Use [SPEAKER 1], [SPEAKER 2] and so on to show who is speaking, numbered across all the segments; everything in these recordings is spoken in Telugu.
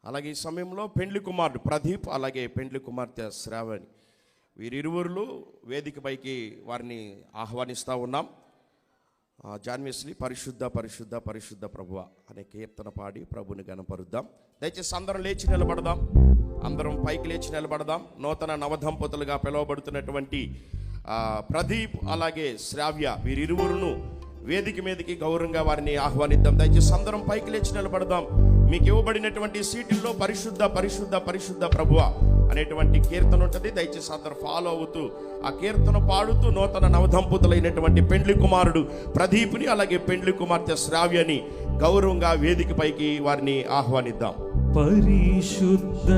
[SPEAKER 1] అలాగే ఈ సమయంలో పెండ్లి కుమారుడు ప్రదీప్, అలాగే పెండ్లి కుమార్తె శ్రావణి, వీరిరువురు వేదికపైకి వారిని ఆహ్వానిస్తూ ఉన్నాం. జాన్వేస్లీ పరిశుద్ధ పరిశుద్ధ పరిశుద్ధ ప్రభువా అనే కీర్తన పాడి ప్రభుని గణపరుద్దాం. దయచేసి అందరం లేచి నిలబడదాం, అందరం పైకి లేచి నిలబడదాం. నూతన నవదంపతులుగా పిలువబడుతున్నటువంటి ప్రదీప్ అలాగే శ్రావ్య వీరిరువురును వేదిక మీదకి గౌరవంగా వారిని ఆహ్వానిద్దాం. దయచేసి అందరం పైకి లేచి నిలబడదాం. మీకు ఇవ్వబడినటువంటి సీటుల్లో పరిశుద్ధ పరిశుద్ధ పరిశుద్ధ ప్రభువా అనేటువంటి కీర్తన ఉంటుంది. దయచేసి అందరూ ఫాలో అవుతూ ఆ కీర్తన పాడుతూ నూతన నవదంపతులైనటువంటి పెండ్లి కుమారుడు ప్రదీప్ని అలాగే పెండ్లి కుమార్తె శ్రావ్యని గౌరవంగా వేదిక పైకి వారిని ఆహ్వానిద్దాం.
[SPEAKER 2] పరిశుద్ధ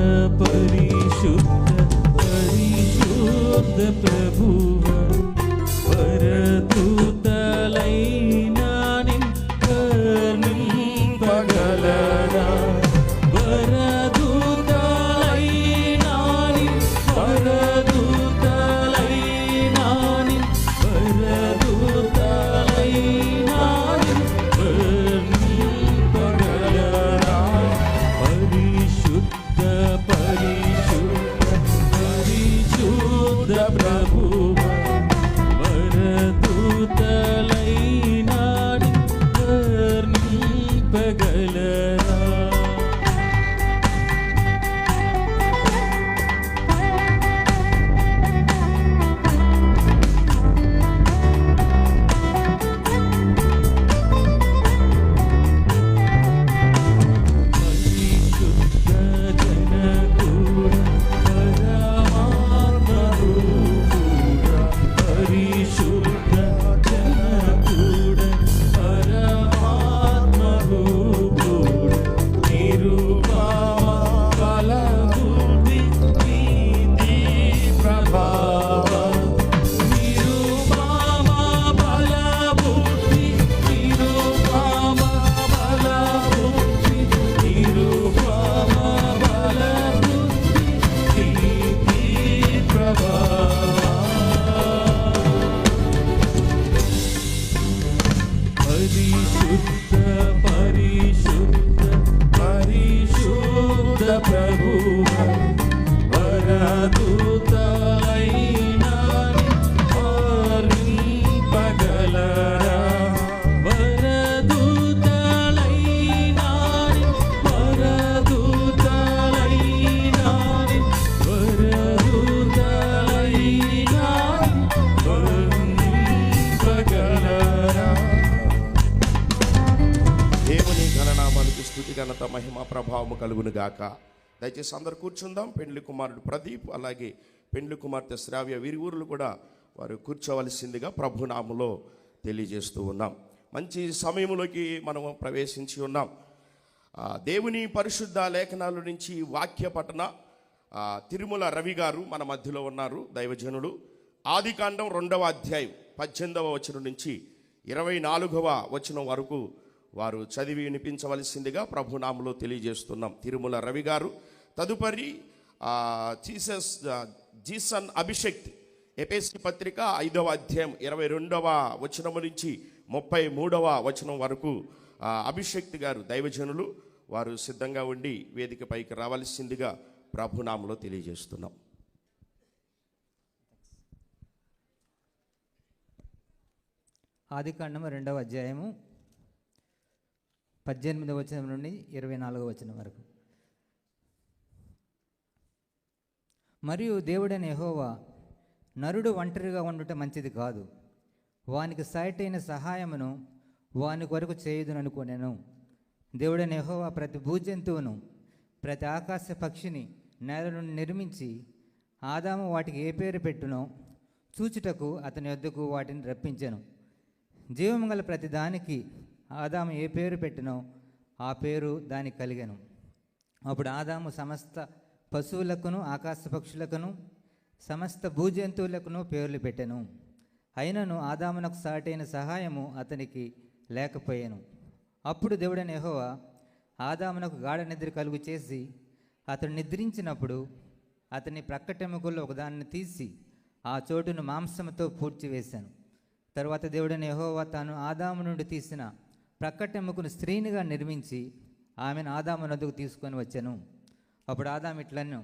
[SPEAKER 2] పరిశుద్ధ పరిశుద్ధ ప్రభువా వరదూతలైనా నింపగలరా వరదూతలైనా వరదూతలైనా వరదూతలైనా నింపగలరా పరిశుద్ధ పరిశుద్ధ పరిశుద్ధ ప్రభువా వరదూతలైనా నింపగలరా
[SPEAKER 1] ఘనత మహిమ ప్రభావము కలుగును గాక. దయచేసి అందరు కూర్చుందాం. పెండ్లి కుమారుడు ప్రదీప్ అలాగే పెండ్లి కుమార్తె శ్రావ్య వీరి ఊర్లు కూడా వారు కూర్చోవలసిందిగా ప్రభునామములో తెలియజేస్తూ ఉన్నాం. మంచి సమయంలోకి మనం ప్రవేశించి ఉన్నాం. దేవుని పరిశుద్ధ లేఖనాల నుంచి వాక్య పఠన తిరుమల రవి గారు మన మధ్యలో ఉన్నారు. దైవజనుడు ఆదికాండం 2వ అధ్యాయం 18వ వచనం నుంచి 24వ వచనం వరకు వారు చదివి వినిపించవలసిందిగా ప్రభునామలో తెలియజేస్తున్నాం. తిరుమల రవి గారు. తదుపరి జీసన్ అభిషేక్ ఎఫెసీ పత్రిక 5వ అధ్యాయం 22వ వచనం నుంచి 33వ వచనం వరకు అభిషేక్ గారు దైవజనులు వారు సిద్ధంగా ఉండి వేదిక పైకి రావాల్సిందిగా ప్రభునామలో తెలియజేస్తున్నాం.
[SPEAKER 3] ఆదికాండం 2వ అధ్యాయము 18వ వచనం నుండి 24వ వచనం వరకు. మరియు దేవుడైన యెహోవా నరుడు ఒంటరిగా ఉండుట మంచిది కాదు, వానికి సాయటైన సహాయమును వాని కొరకు చేయుదుననుకొనెను. దేవుడైన యెహోవా ప్రతి భూజంతువును ప్రతి ఆకాశ పక్షిని నేల నుండి నిర్మించి ఆదాము వాటికి ఏ పేరు పెట్టునో చూచుటకు అతని వద్దకు వాటిని రప్పించెను. జీవము గల ప్రతి దానికి ఆదాము ఏ పేరు పెట్టినో ఆ పేరు దానికి కలిగెను. అప్పుడు ఆదాము సమస్త పశువులకును ఆకాశ పక్షులకును సమస్త భూజంతువులకును పేర్లు పెట్టెను. అయినను ఆదామునకు సాటైన సహాయము అతనికి లేకపోయాను. అప్పుడు దేవుడైన యెహోవా ఆదామునకు గాఢ నిద్ర కలుగు చేసి అతడు నిద్రించినప్పుడు అతని ప్రక్కటెముకల్లో ఒకదాన్ని తీసి ఆ చోటును మాంసముతో పూడ్చివేశాను. తరువాత దేవుడైన యెహోవా తాను ఆదాము నుండి తీసిన ప్రక్కటెముకను స్త్రీనిగా నిర్మించి ఆమెను ఆదాము నొద్దకు తీసుకొని వచ్చాను. అప్పుడు ఆదాము ఇట్లను,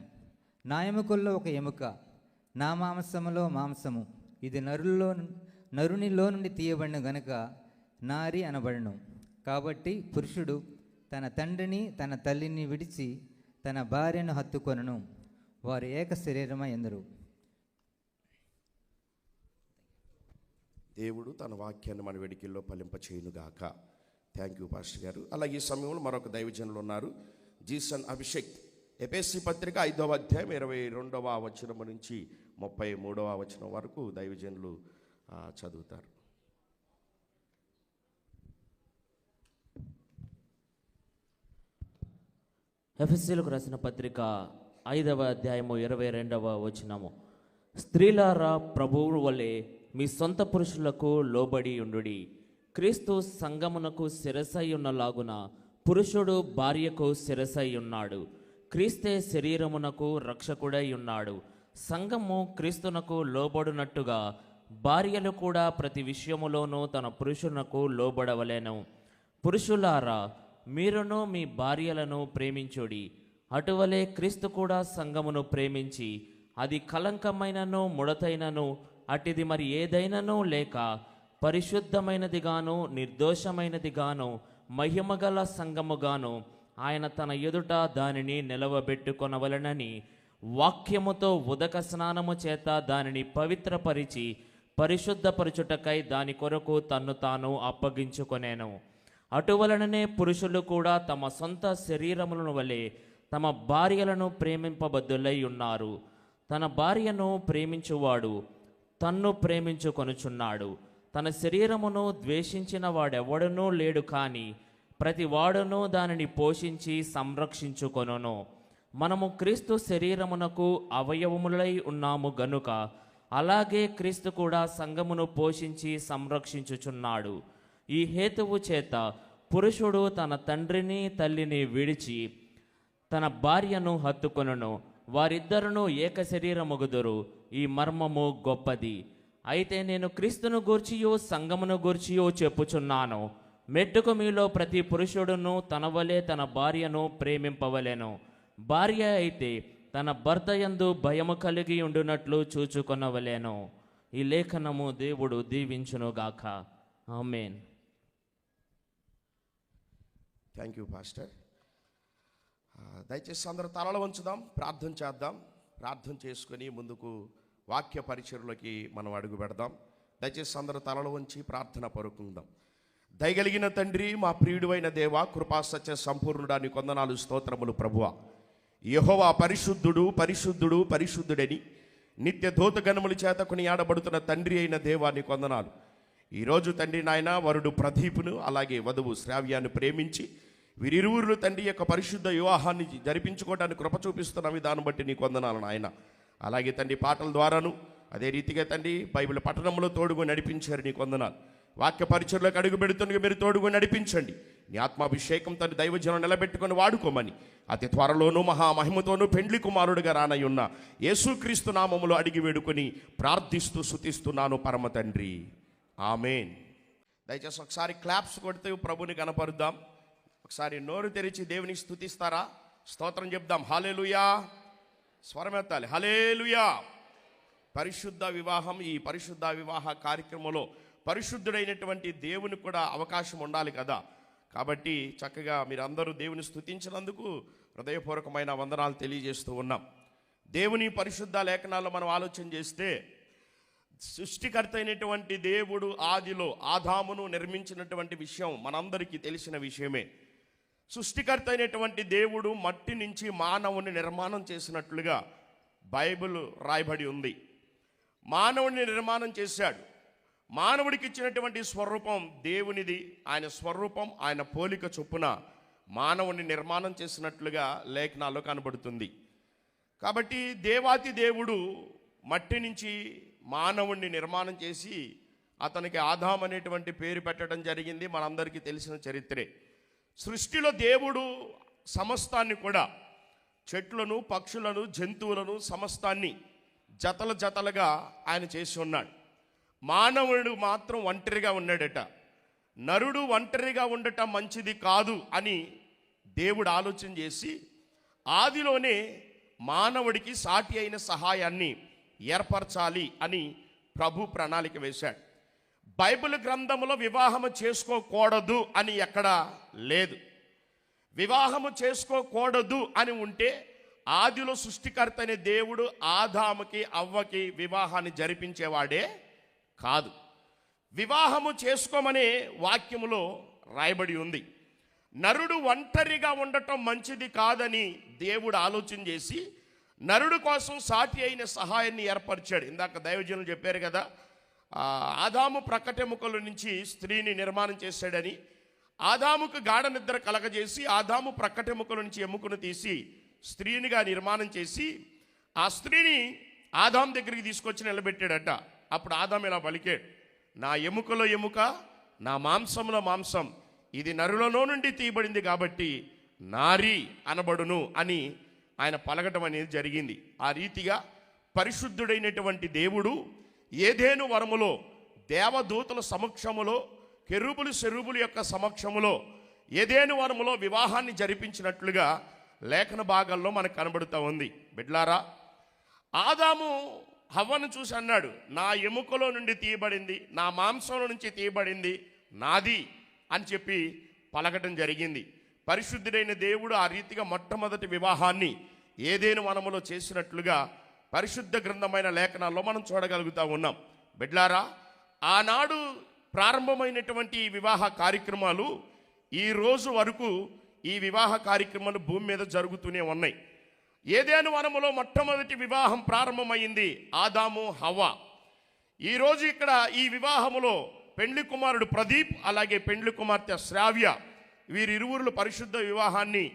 [SPEAKER 3] నా ఎముకల్లో ఒక ఎముక, నా మాంసములో మాంసము, ఇది నరునిలో నుండి తీయబడిన గనుక నారి అనబడను. కాబట్టి పురుషుడు తన తండ్రిని తన తల్లిని విడిచి తన భార్యను హత్తుకొనును, వారు ఏక శరీరమై ఎందురు.
[SPEAKER 1] దేవుడు తన వాక్యాన్ని మన వెడికిల్లో ఫలింపచేయునుగాక. థ్యాంక్ యూ పాస్టర్ గారు. అలాగే ఈ సమయంలో మరొక దైవజనులు ఉన్నారు, జీసన్ అభిషేక్. ఎఫెసీ పత్రిక 5వ అధ్యాయం 22వ వచనం నుంచి 33వ వచనం వరకు దైవజనులు చదువుతారు.
[SPEAKER 4] ఎఫెసీయులకు రాసిన పత్రిక 5వ అధ్యాయము 22వ వచనము. స్త్రీలారా, ప్రభువు వలె మీ సొంత పురుషులకు లోబడి ఉండుడి. క్రీస్తు సంఘమునకు శిరసై ఉన్నలాగున పురుషుడు భార్యకు శిరసై ఉన్నాడు. క్రీస్తే శరీరమునకు రక్షకుడై ఉన్నాడు. సంఘము క్రీస్తునకు లోబడినట్టుగా భార్యలు కూడా ప్రతి విషయములోనూ తన పురుషునకు లోబడవలెను. పురుషులారా, మీరును మీ భార్యలను ప్రేమించుడి. అటువలే క్రీస్తు కూడా సంఘమును ప్రేమించి అది కలంకమైనను ముడతైనను అటిది మరి ఏదైనను లేక పరిశుద్ధమైనదిగాను నిర్దోషమైనదిగాను మహిమగల సంఘముగాను ఆయన తన ఎదుట దానిని నిలవబెట్టుకొనవలెనని వాక్యముతో ఉదక స్నానము చేత దానిని పవిత్రపరిచి పరిశుద్ధపరచుటకై దాని కొరకు తన్ను తాను అప్పగించుకొనేను. అటువలననే పురుషులు కూడా తమ సొంత శరీరములను వలె తమ భార్యలను ప్రేమింపబద్దులై ఉన్నారు. తన భార్యను ప్రేమించువాడు తన్ను ప్రేమించుకొనుచున్నాడు. తన శరీరమును ద్వేషించిన వాడెవడనూ లేడు, కానీ ప్రతి వాడును దానిని పోషించి సంరక్షించుకొనును. మనము క్రీస్తు శరీరమునకు అవయవములై ఉన్నాము గనుక అలాగే క్రీస్తు కూడా సంఘమును పోషించి సంరక్షించుచున్నాడు. ఈ హేతువు చేత పురుషుడు తన తండ్రిని తల్లిని విడిచి తన భార్యను హత్తుకొనును, వారిద్దరును ఏక శరీరమగుదురు. ఈ మర్మము గొప్పది. అయితే నేను క్రీస్తును గూర్చియో సంఘమును గూర్చియో చెప్పుచున్నాను, మెట్టుకు మీలో ప్రతి పురుషుడును తన వలె తన భార్యను ప్రేమింపవలెను. భార్య అయితే తన భర్త యందు భయము కలిగి ఉండునట్లు చూచుకొనవలెను. ఈ లేఖనము దేవుడు దీవించునుగాక. ఆమేన్.
[SPEAKER 1] Thank you pastor. దయచేసి అందరూ తలలు వంచుదాం, ప్రార్థన చేద్దాం. ప్రార్థన చేసుకొని ముందుకు వాక్య పరిచర్లోకి మనం అడుగు పెడదాం. దయచేసి అందరూ తలలు వంచి ప్రార్థన పరుకుందాం. దయగలిగిన తండ్రి, మా ప్రియుడైన దేవ, కృపా సత్య సంపూర్ణుడా, నీ కొందనాలు స్తోత్రములు ప్రభువా. యెహోవా పరిశుద్ధుడు పరిశుద్ధుడు పరిశుద్ధుడని నిత్య దూతగణముల చేత కొనియాడబడుతున్న తండ్రి అయిన దేవా, నీ కొందనాలు. ఈరోజు తండ్రి నాయన వరుడు ప్రదీపును అలాగే వధువు శ్రావ్యాన్ని ప్రేమించి వీరిరువురు తండ్రి యొక్క పరిశుద్ధ వివాహాన్ని జరిపించుకోవడానికి కృప చూపిస్తున్న విధానం బట్టి నీ కొందనాలు నాయన. అలాగే తండ్రి పాటల ద్వారాను అదే రీతిగా తండ్రి బైబిల్ పట్టణంలో తోడుగా నడిపించారు, నీ కొందనాలు. వాక్య పరిచర్లకు అడుగు పెడుతుండగా మీరు తోడుగా నడిపించండి. నీ ఆత్మాభిషేకం తండ్రి దైవజనం నిలబెట్టుకొని వాడుకోమని అతి త్వరలోనూ మహామహిమతోనూ పెండ్లి కుమారుడిగా రానయ్యున్న యేసుక్రీస్తు నామములో అడిగి వేడుకొని ప్రార్థిస్తూ స్తుతిస్తున్నాను పరమ తండ్రి. ఆమేన్. దయచేసి ఒకసారి క్లాప్స్ కొడితే ప్రభుని కనపరుద్దాం. ఒకసారి నోరు తెరిచి దేవుని స్తుతిస్తారా? స్తోత్రం చెప్దాం. హల్లెలూయా. స్వరమెత్తాలి. హల్లెలూయా. పరిశుద్ధ వివాహం, ఈ పరిశుద్ధ వివాహ కార్యక్రమంలో పరిశుద్ధుడైనటువంటి దేవుని కూడా అవకాశం ఉండాలి కదా. కాబట్టి చక్కగా మీరందరూ దేవుని స్తుతించినందుకు హృదయపూర్వకమైన వందనాలు తెలియజేస్తూ ఉన్నాం. దేవుని పరిశుద్ధ లేఖనాల్లో మనం ఆలోచన చేస్తే సృష్టికర్త అయినటువంటి దేవుడు ఆదిలో ఆదామును నిర్మించినటువంటి విషయం మనందరికీ తెలిసిన విషయమే. సృష్టికర్త అయినటువంటి దేవుడు మట్టి నుంచి మానవుని నిర్మాణం చేసినట్లుగా బైబిల్ రాయబడి ఉంది. మానవుని నిర్మాణం చేశాడు. మానవుడికి ఇచ్చినటువంటి స్వరూపం దేవునిది. ఆయన స్వరూపం, ఆయన పోలిక చొప్పున మానవుని నిర్మాణం చేసినట్లుగా లేఖనాల్లో కనబడుతుంది. కాబట్టి దేవాతి దేవుడు మట్టి నుంచి మానవుణ్ణి నిర్మాణం చేసి అతనికి ఆదాం అనేటువంటి పేరు పెట్టడం జరిగింది. మనందరికీ తెలిసిన చరిత్రే. సృష్టిలో దేవుడు సమస్తాన్ని కూడా, చెట్లను, పక్షులను, జంతువులను సమస్తాన్ని జతల జతలుగా ఆయన చేసి ఉన్నాడు. మానవుడు మాత్రం ఒంటరిగా ఉన్నాడట. నరుడు ఒంటరిగా ఉండటం మంచిది కాదు అని దేవుడు ఆలోచన చేసి ఆదిలోనే మానవుడికి సాటి అయిన సహాయాన్ని ఏర్పరచాలి అని ప్రభు ప్రణాళిక వేశాడు. బైబిల్ గ్రంథంలో వివాహము చేసుకోకూడదు అని ఎక్కడా లేదు. వివాహము చేసుకోకూడదు అని ఉంటే ఆదిలో సృష్టికర్త అనే దేవుడు ఆదాముకి అవ్వకి వివాహాన్ని జరిపించేవాడే కాదు. వివాహము చేసుకోమనే వాక్యములో రాయబడి ఉంది. నరుడు ఒంటరిగా ఉండటం మంచిది కాదని దేవుడు ఆలోచన చేసి నరుడు కోసం సాటి అయిన సహాయాన్ని ఏర్పరిచాడు. ఇందాక దైవజనులు చెప్పారు కదా, ఆదాము ప్రక్కటెముకల నుంచి స్త్రీని నిర్మాణం చేశాడని. ఆదాముకు గాఢ నిద్ర కలగజేసి ఆదాము ప్రక్కటెముకల నుంచి ఎముకను తీసి స్త్రీనిగా నిర్మాణం చేసి ఆ స్త్రీని ఆదాము దగ్గరికి తీసుకొచ్చి నిలబెట్టాడట. అప్పుడు ఆదాము ఇలా పలికాడు, నా ఎముకలో ఎముక, నా మాంసంలో మాంసం, ఇది నరులలో నుండి తీయబడింది కాబట్టి నారి అనబడును అని ఆయన పలకటం అనేది జరిగింది. ఆ రీతిగా పరిశుద్ధుడైనటువంటి దేవుడు ఏదేను వరములో దేవదూతల సమక్షములో కెరూబులు శెరూబుల యొక్క సమక్షములో ఏదేను వరములో వివాహాన్ని జరిపించినట్లుగా లేఖన భాగాల్లో మనకు కనబడుతూ ఉంది. బిడ్లారా, ఆదాము హవ్వను చూసి అన్నాడు, నా ఎముకలో నుండి తీయబడింది, నా మాంసంలో నుంచి తీయబడింది, నాది అని చెప్పి పలకటం జరిగింది. పరిశుద్ధుడైన దేవుడు ఆ రీతిగా మొట్టమొదటి వివాహాన్ని ఏదేను వనములో చేసినట్లుగా పరిశుద్ధ గ్రంథమైన లేఖనాల్లో మనం చూడగలుగుతూ ఉన్నాం. బిడ్లారా, ఆనాడు ప్రారంభమైనటువంటి ఈ వివాహ కార్యక్రమాలు ఈ రోజు వరకు ఈ వివాహ కార్యక్రమాలు భూమి మీద జరుగుతూనే ఉన్నాయి. ఏదేను వనములో మొట్టమొదటి వివాహం ప్రారంభమైంది ఆదాము హవ్వ. ఈరోజు ఇక్కడ ఈ వివాహములో పెండ్లి కుమారుడు ప్రదీప్ అలాగే పెండ్లి కుమార్తె శ్రావ్య వీరిరువురు పరిశుద్ధ వివాహాన్ని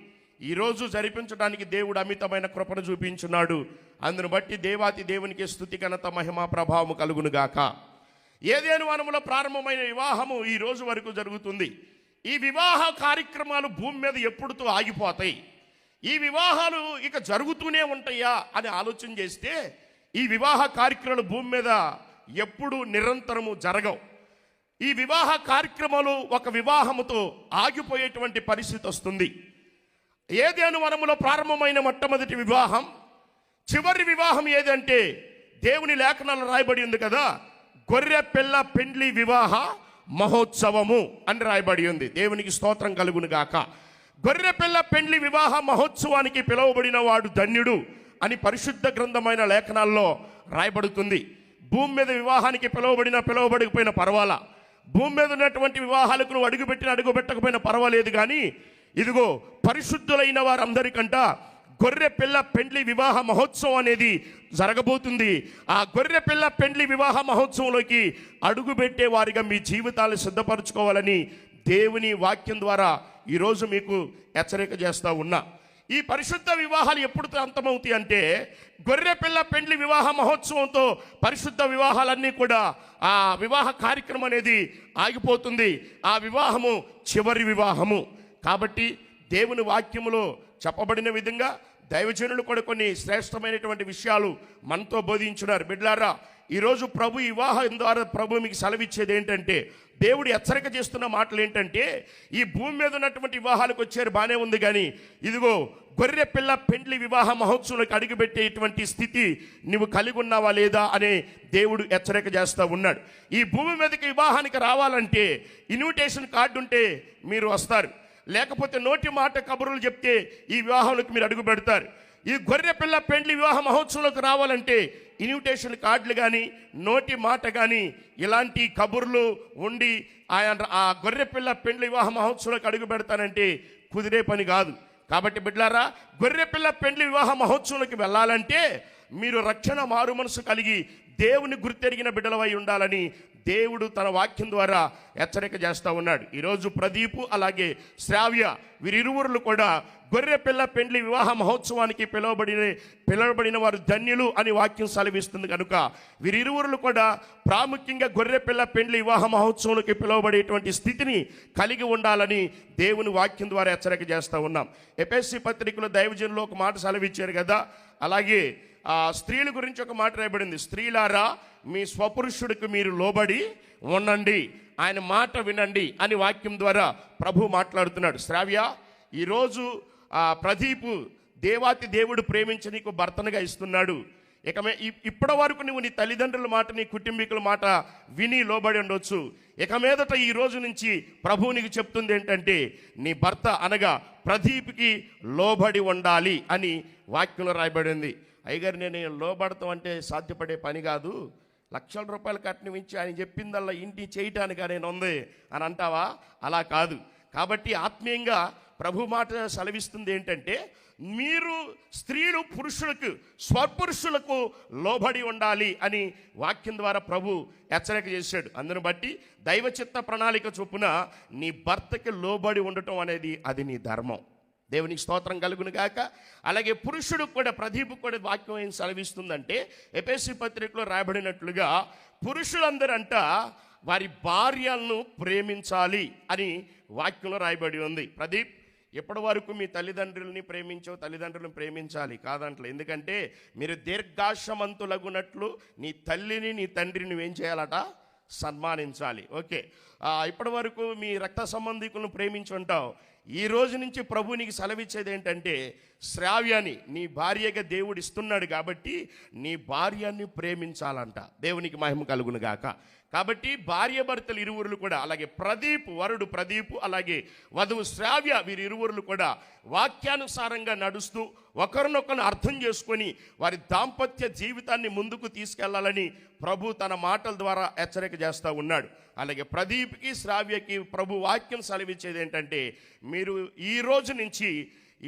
[SPEAKER 1] ఈరోజు జరిపించడానికి దేవుడు అమితమైన కృపను చూపించున్నాడు. అందును బట్టి దేవాతి దేవునికి స్తుతి ఘనత మహిమ ప్రభావము కలుగునుగాక. ఏదేను వనములో ప్రారంభమైన వివాహము ఈ రోజు వరకు జరుగుతుంది. ఈ వివాహ కార్యక్రమాలు భూమి మీద ఎప్పుడుతో ఆగిపోతాయి? ఈ వివాహాలు ఇక జరుగుతూనే ఉంటాయా అని ఆలోచన చేస్తే ఈ వివాహ కార్యక్రమాలు భూమి మీద ఎప్పుడు నిరంతరము జరగవు. ఈ వివాహ కార్యక్రమాలు ఒక వివాహముతో ఆగిపోయేటువంటి పరిస్థితి వస్తుంది. ఏదేను వనములో ప్రారంభమైన మొట్టమొదటి వివాహం, చివరి వివాహం ఏదంటే దేవుని లేఖనాలు రాయబడి ఉంది కదా, గొర్రె పిల్ల పెండ్లి వివాహ మహోత్సవము అని రాయబడి ఉంది. దేవునికి స్తోత్రం కలుగును గాక. గొర్రె పిల్ల పెండ్లి వివాహ మహోత్సవానికి పిలువబడిన వాడు ధన్యుడు అని పరిశుద్ధ గ్రంథమైన లేఖనాల్లో రాయబడుతుంది. భూమి మీద వివాహానికి పిలువబడకపోయినా పర్వాలా, భూమి మీద ఉన్నటువంటి వివాహాలకు నువ్వు అడుగుపెట్టకపోయినా పర్వాలేదు, కానీ ఇదిగో పరిశుద్ధులైన వారందరికంట గొర్రె పిల్ల పెండ్లి వివాహ మహోత్సవం అనేది జరగబోతుంది. ఆ గొర్రె పిల్ల పెండ్లి వివాహ మహోత్సవంలోకి అడుగుపెట్టే వారిగా మీ జీవితాలు సిద్ధపరచుకోవాలని దేవుని వాక్యం ద్వారా ఈరోజు మీకు హెచ్చరిక చేస్తూ ఉన్నా. ఈ పరిశుద్ధ వివాహాలు ఎప్పుడు అంతమవుతాయి అంటే గొర్రె పిల్ల పెండ్లి వివాహ మహోత్సవంతో పరిశుద్ధ వివాహాలన్నీ కూడా ఆ వివాహ కార్యక్రమం అనేది ఆగిపోతుంది. ఆ వివాహము చివరి వివాహము. కాబట్టి దేవుని వాక్యములో చెప్పబడిన విధంగా దైవజనులు కూడా కొన్ని శ్రేష్టమైనటువంటి విషయాలు మనతో బోధించున్నారు. బిడ్లారా, ఈరోజు ప్రభు వివాహం ద్వారా ప్రభు మీకు సెలవిచ్చేది ఏంటంటే, దేవుడు హెచ్చరిక చేస్తున్న మాటలు ఏంటంటే, ఈ భూమి మీద ఉన్నటువంటి వివాహాలకు వచ్చారు బాగానే ఉంది, కానీ ఇదిగో గొర్రె పిల్ల పెండ్లి వివాహ మహోత్సవంలోకి అడుగుపెట్టేటువంటి స్థితి నువ్వు కలిగి ఉన్నావా లేదా అనే దేవుడు హెచ్చరిక చేస్తూ ఉన్నాడు. ఈ భూమి మీదకి వివాహానికి రావాలంటే ఇన్విటేషన్ కార్డు ఉంటే మీరు వస్తారు, లేకపోతే నోటి మాట కబుర్లు చెప్తే ఈ వివాహంలోకి మీరు అడుగు పెడతారు. ఈ గొర్రె పిల్ల పెండ్లి వివాహ మహోత్సవంలోకి రావాలంటే ఇన్విటేషన్ కార్డులు కానీ నోటి మాట కానీ ఇలాంటి కబుర్లు ఉండి ఆ గొర్రె పిల్ల పెండ్లి వివాహ మహోత్సవంలోకి అడుగు పెడతానంటే కుదిరే పని కాదు. కాబట్టి బిడ్లారా, గొర్రె పిల్ల పెండ్లి వివాహ మహోత్సవంలోకి వెళ్ళాలంటే మీరు రక్షణ మారు మనసు కలిగి దేవుని గుర్తెరిగిన బిడ్డలవై ఉండాలని దేవుడు తన వాక్యం ద్వారా హెచ్చరిక చేస్తూ ఉన్నాడు. ఈరోజు ప్రదీపు అలాగే వీరిరువురు కూడా గొర్రె పిల్ల పెండ్లి వివాహ మహోత్సవానికి పిలువబడిన వారు ధన్యులు అని వాక్యం సెలవిస్తుంది. కనుక వీరిరువురు కూడా ప్రాముఖ్యంగా గొర్రె పిల్ల పెండ్లి వివాహ మహోత్సవానికి పిలువబడేటువంటి స్థితిని కలిగి ఉండాలని దేవుని వాక్యం ద్వారా హెచ్చరిక చేస్తూ ఉన్నాం. ఎఫెసీ పత్రికలో దైవజనులు ఒక మాట సెలవిచ్చారు కదా, అలాగే స్త్రీల గురించి ఒక మాట రాయబడింది, స్త్రీలారా మీ స్వపురుషుడికి మీరు లోబడి ఉండండి, ఆయన మాట వినండి అని వాక్యం ద్వారా ప్రభు మాట్లాడుతున్నాడు. శ్రావ్య, ఈరోజు ప్రదీపు దేవాతి దేవుడు ప్రేమించి నీకు భర్తనుగా ఇస్తున్నాడు. ఇప్పటి వరకు నువ్వు నీ తల్లిదండ్రుల మాట, నీ కుటుంబీకుల మాట విని లోబడి ఉండొచ్చు. ఇక మీదట ఈ రోజు నుంచి ప్రభువు నీకు చెప్తుంది ఏంటంటే, నీ భర్త అనగా ప్రదీప్కి లోబడి ఉండాలి అని వాక్యంలో రాయబడింది. అయ్యగారు, నేను లోబడతాం అంటే సాధ్యపడే పని కాదు, లక్షల రూపాయలు కట్నం ఇచ్చి ఆయన చెప్పిందల్లా ఇంటి చేయటానికి నేను ఉంది అని అంటావా? అలా కాదు. కాబట్టి ఆత్మీయంగా ప్రభు మాట సెలవిస్తుంది ఏంటంటే, మీరు స్త్రీలు పురుషులకు, స్వపురుషులకు లోబడి ఉండాలి అని వాక్యం ద్వారా ప్రభు హెచ్చరిక చేశాడు. అందును బట్టి దైవ చిత్త ప్రణాళిక చొప్పున నీ భర్తకి లోబడి ఉండటం అనేది అది నీ ధర్మం. దేవునికి స్తోత్రం కలుగును గాక. అలాగే పురుషుడికి కూడా, ప్రదీపు కూడా వాక్యం ఏం సెలవిస్తుందంటే, ఎఫెసీ పత్రికలో రాయబడినట్లుగా పురుషులందరంట వారి భార్యలను ప్రేమించాలి అని వాక్యంలో రాయబడి ఉంది. ప్రదీప్, ఎప్పటి వరకు మీ తల్లిదండ్రులని ప్రేమించో, తల్లిదండ్రులను ప్రేమించాలి కాదంటలే. ఎందుకంటే మీరు దీర్ఘాశమంతులగునట్లు నీ తల్లిని నీ తండ్రిని నువ్వేం చేయాలట? సన్మానించాలి. ఓకే, ఇప్పటి వరకు మీ రక్త సంబంధికులను ప్రేమించుంటావు. ఈ రోజు నుంచి ప్రభు నీకు సెలవిచ్చేది ఏంటంటే, శ్రావ్యాన్ని నీ భార్యగా దేవుడు ఇస్తున్నాడు కాబట్టి నీ భార్యని ప్రేమించాలంట. దేవునికి మహిమ కలుగును గాక. కాబట్టి భార్య భర్తలు ఇరువురులు కూడా, అలాగే ప్రదీప్ వరుడు ప్రదీపు, అలాగే వధువు శ్రావ్య, వీరి ఇరువురులు కూడా వాక్యానుసారంగా నడుస్తూ ఒకరినొకరు అర్థం చేసుకొని వారి దాంపత్య జీవితాన్ని ముందుకు తీసుకెళ్లాలని ప్రభు తన మాటల ద్వారా హెచ్చరిక చేస్తూ ఉన్నాడు. అలాగే ప్రదీప్కి శ్రావ్యకి ప్రభు వాక్యం సెలవిచ్చేది ఏంటంటే, మీరు ఈ రోజు నుంచి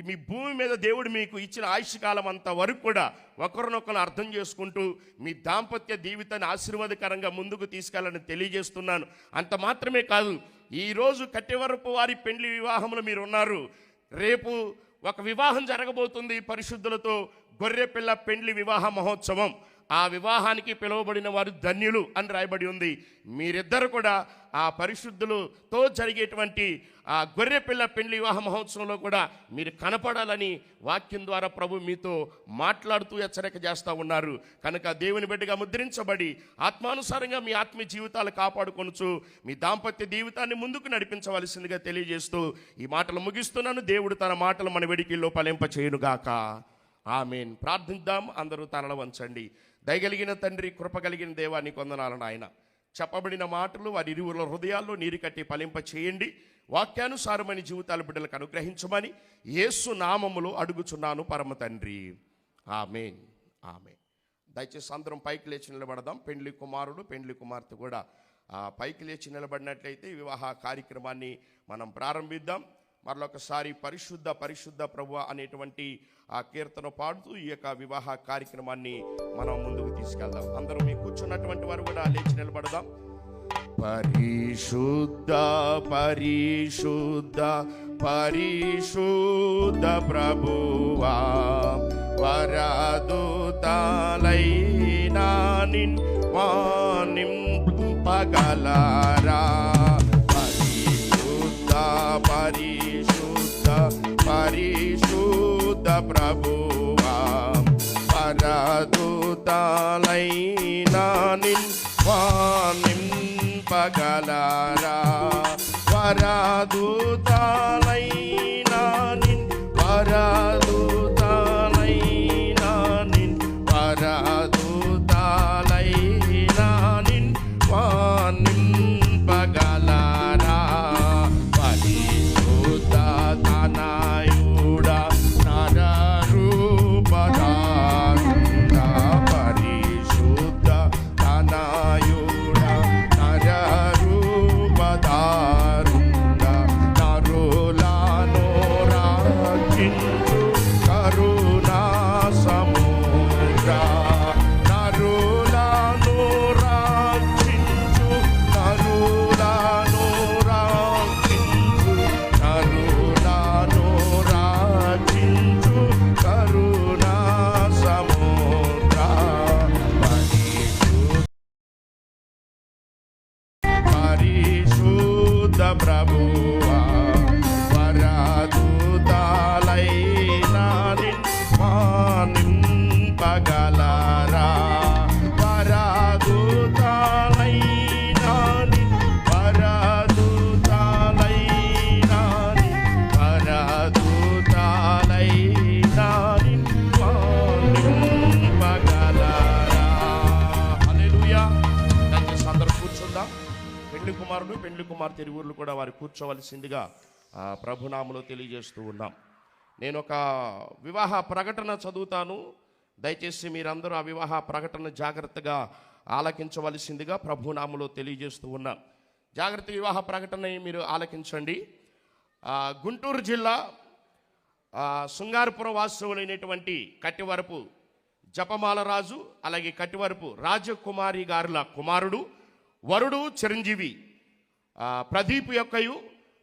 [SPEAKER 1] మీ భూమి మీద దేవుడు మీకు ఇచ్చిన ఆయుష్కాలం అంత వరకు కూడా ఒకరినొకరు అర్థం చేసుకుంటూ మీ దాంపత్య జీవితాన్ని ఆశీర్వాదకరంగా ముందుకు తీసుకెళ్ళాలని తెలియజేస్తున్నాను. అంత మాత్రమే కాదు, ఈరోజు కట్టెవరపు వారి పెండ్లి వివాహంలో మీరు ఉన్నారు. రేపు ఒక వివాహం జరగబోతుంది పరిశుద్ధులతో, గొర్రెపిల్ల పెండ్లి వివాహ మహోత్సవం. ఆ వివాహానికి పిలువబడిన వారు ధన్యులు అని రాయబడి ఉంది. మీరిద్దరు కూడా ఆ పరిశుద్ధులతో జరిగేటువంటి ఆ గొర్రెపిల్ల పెండ్లి వివాహ మహోత్సవంలో కూడా మీరు కనపడాలని వాక్యం ద్వారా ప్రభు మీతో మాట్లాడుతూ హెచ్చరిక చేస్తూ ఉన్నారు. కనుక దేవుని బిడ్డగా ముద్రించబడి ఆత్మానుసారంగా మీ ఆత్మీయ జీవితాలు కాపాడుకొనుచు మీ దాంపత్య జీవితాన్ని ముందుకు నడిపించవలసిందిగా తెలియజేస్తూ ఈ మాటలు ముగిస్తున్నాను. దేవుడు తన మాటలు మన వెడికిల్లో ఫలింప చేయునుగాక. ఆమేన్. ప్రార్థిద్దాం. అందరూ తలలు వంచండి. దయగలిగిన తండ్రి, కృప కలిగిన దేవాన్ని కొందనాలను ఆయన చెప్పబడిన మాటలు వారి ఇరువుల హృదయాల్లో నీరు కట్టి ఫలింప చేయండి. వాక్యానుసారమైన జీవితాల బిడ్డలకు అనుగ్రహించమని యేసు నామములో అడుగుచున్నాను పరమ తండ్రి. ఆమేన్. ఆమేన్. దయచేసి అందరం పైకి లేచి నిలబడదాం. పెండ్లి కుమారుడు పెండ్లి కుమార్తె కూడా పైకి లేచి నిలబడినట్లయితే వివాహ కార్యక్రమాన్ని మనం ప్రారంభిద్దాం. మరొకసారి పరిశుద్ధ పరిశుద్ధ ప్రభువా అనేటువంటి ఆ కీర్తన పాడుతూ ఈ యొక్క వివాహ కార్యక్రమాన్ని మనం ముందుకు తీసుకెళ్దాం. అందరూ మీ కూర్చున్నటువంటి వారు కూడా లేచి నిలబడదాం. పరిశుద్ధ పరిశుద్ధ పరిశుద్ధ ప్రభువా, వరదూతలైనా నింపగలరా. పరిశుద్ధ పరిశుద్ధ పరిశుద్ధ ప్రభువా, వరదూతలైనా నింపగలరా. వరదూతలైనా వరదూతలైనా వరదూతలైనా నింపగలరా. పరిశుద్ధ తనయుడా నరరూపధారుడా, పరిశుద్ధ తనయుడా నరరూపధారుడా, నరులను రక్షించు పెండ్లి కుమారుడు పెండ్లి కుమార్తె ఇరువురు కూడా వారు కూర్చోవలసిందిగా ప్రభునామలో తెలియజేస్తూ ఉన్నాం. నేను ఒక వివాహ ప్రకటన చదువుతాను. దయచేసి మీరందరూ ఆ వివాహ ప్రకటన జాగ్రత్తగా ఆలకించవలసిందిగా ప్రభునామలో తెలియజేస్తూ ఉన్నాం. జాగ్రత్త వివాహ ప్రకటన మీరు ఆలకించండి. గుంటూరు జిల్లా శృంగారపురం వాస్తవులైనటువంటి కట్టివరపు జపమాల రాజు, అలాగే కట్టివరపు రాజకుమారి గారుల కుమారుడు వరుడు చిరంజీవి ప్రదీప్ యొక్కయు,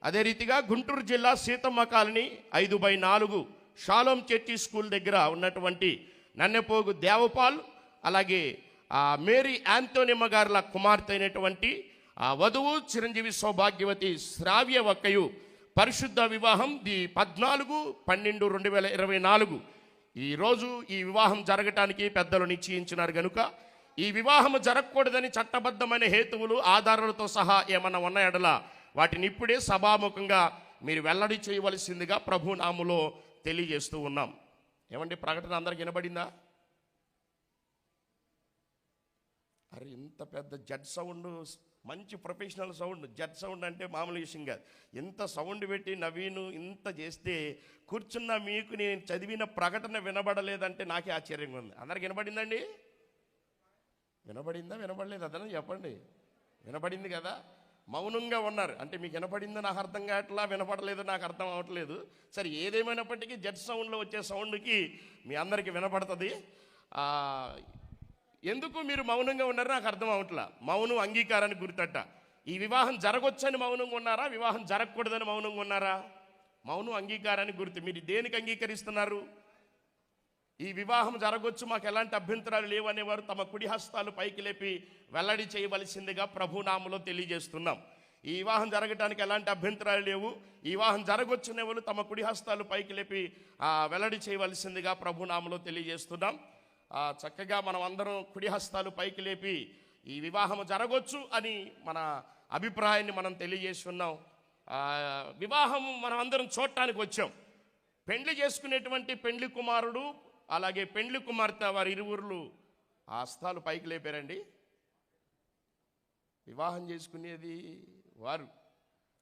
[SPEAKER 1] అదే రీతిగా గుంటూరు జిల్లా Seethamma colony 5/4 shalom church school దగ్గర ఉన్నటువంటి నన్నెపోగు దేవపాల్, అలాగే మేరీ యాంతోనిమ్మ గారుల కుమార్తె అయినటువంటి వధువు చిరంజీవి సౌభాగ్యవతి శ్రావ్య ఒక్కయు పరిశుద్ధ వివాహం 14/12/2024 ఈరోజు ఈ వివాహం జరగటానికి పెద్దలు నిశ్చయించినారు కనుక ఈ వివాహం జరగకూడదని చట్టబద్ధమైన హేతువులు ఆధారాలతో సహా ఏమన్నా ఉన్న ఎడల వాటిని ఇప్పుడే సభాముఖంగా మీరు వెల్లడి చేయవలసిందిగా ప్రభు నామములో తెలియజేస్తూ ఉన్నాం. ఏమండి, ప్రకటన అందరికి వినబడిందా? అరే, ఇంత పెద్ద జడ్ సౌండ్, మంచి ప్రొఫెషనల్ సౌండ్. జడ్ సౌండ్ అంటే మామూలు విషయం కాదు. ఇంత సౌండ్ పెట్టి నవీను ఇంత చేస్తే కూర్చున్న మీకు నేను చదివిన ప్రకటన వినబడలేదంటే నాకే ఆశ్చర్యంగా ఉంది. అందరికి వినబడిందండి? వినబడిందా వినబడలేదు అదన చెప్పండి. వినబడింది కదా? మౌనంగా ఉన్నారు అంటే మీకు వినపడిందో నాకు అర్థం కావట్లా, వినపడలేదో నాకు అర్థం అవ్వట్లేదు. సరే, ఏదేమైనప్పటికీ జడ్ సౌండ్లో వచ్చే సౌండ్కి మీ అందరికీ వినపడుతుంది. ఎందుకు మీరు మౌనంగా ఉన్నారో నాకు అర్థం అవట్లా. మౌనం అంగీకారానికి గుర్తట. ఈ వివాహం జరగొచ్చని మౌనంగా ఉన్నారా, వివాహం జరగకూడదని మౌనంగా ఉన్నారా? మౌనం అంగీకారానికి గుర్తు. మీరు దేనికి అంగీకరిస్తున్నారు? ఈ వివాహం జరగొచ్చు, మాకు ఎలాంటి అభ్యంతరాలు లేవు అనేవారు తమ కుడి హస్తాలు పైకి లేపి వెల్లడి చేయవలసిందిగా ప్రభునామలో తెలియజేస్తున్నాం. ఈ వివాహం జరగటానికి ఎలాంటి అభ్యంతరాలు లేవు, ఈ వివాహం జరగొచ్చునేవాళ్ళు తమ కుడి హస్తాలు పైకి లేపి వెల్లడి చేయవలసిందిగా ప్రభునామలో తెలియజేస్తున్నాం. చక్కగా మనం అందరం కుడి హస్తాలు పైకి లేపి ఈ వివాహం జరగొచ్చు అని మన అభిప్రాయాన్ని మనం తెలియజేస్తున్నాం. వివాహం మనం అందరం చూడటానికి వచ్చాం. పెండ్లి చేసుకునేటువంటి పెండ్లి కుమారుడు అలాగే పెండ్లి కుమార్తె వారి ఇరువురు హస్తాలు పైకి లేపారండి. వివాహం చేసుకునేది వారు,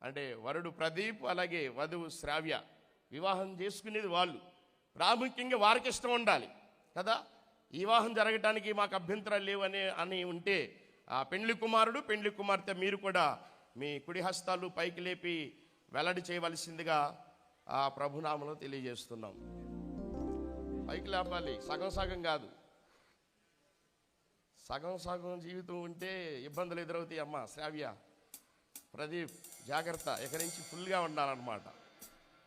[SPEAKER 1] అంటే వరుడు ప్రదీప్ అలాగే వధువు శ్రావ్య. వివాహం చేసుకునేది వాళ్ళు. ప్రాముఖ్యంగా వారికి ఇష్టం ఉండాలి కదా. ఈ వివాహం జరగటానికి మాకు అభ్యంతరాలు లేవు అని ఉంటే పెండ్లి కుమారుడు పెండ్లి కుమార్తె మీరు కూడా మీ కుడి హస్తాలు పైకి లేపి వెల్లడి చేయవలసిందిగా ప్రభునామలో తెలియజేస్తున్నాం. పైకి లేపాలి, సగం సగం కాదు. సగం సగం జీవితం ఉంటే ఇబ్బందులు ఎదురవుతాయి. అమ్మ శ్రావ్య, ప్రదీప్ జాగ్రత్త, ఇక్కడి నుంచి ఫుల్గా ఉండాలన్నమాట.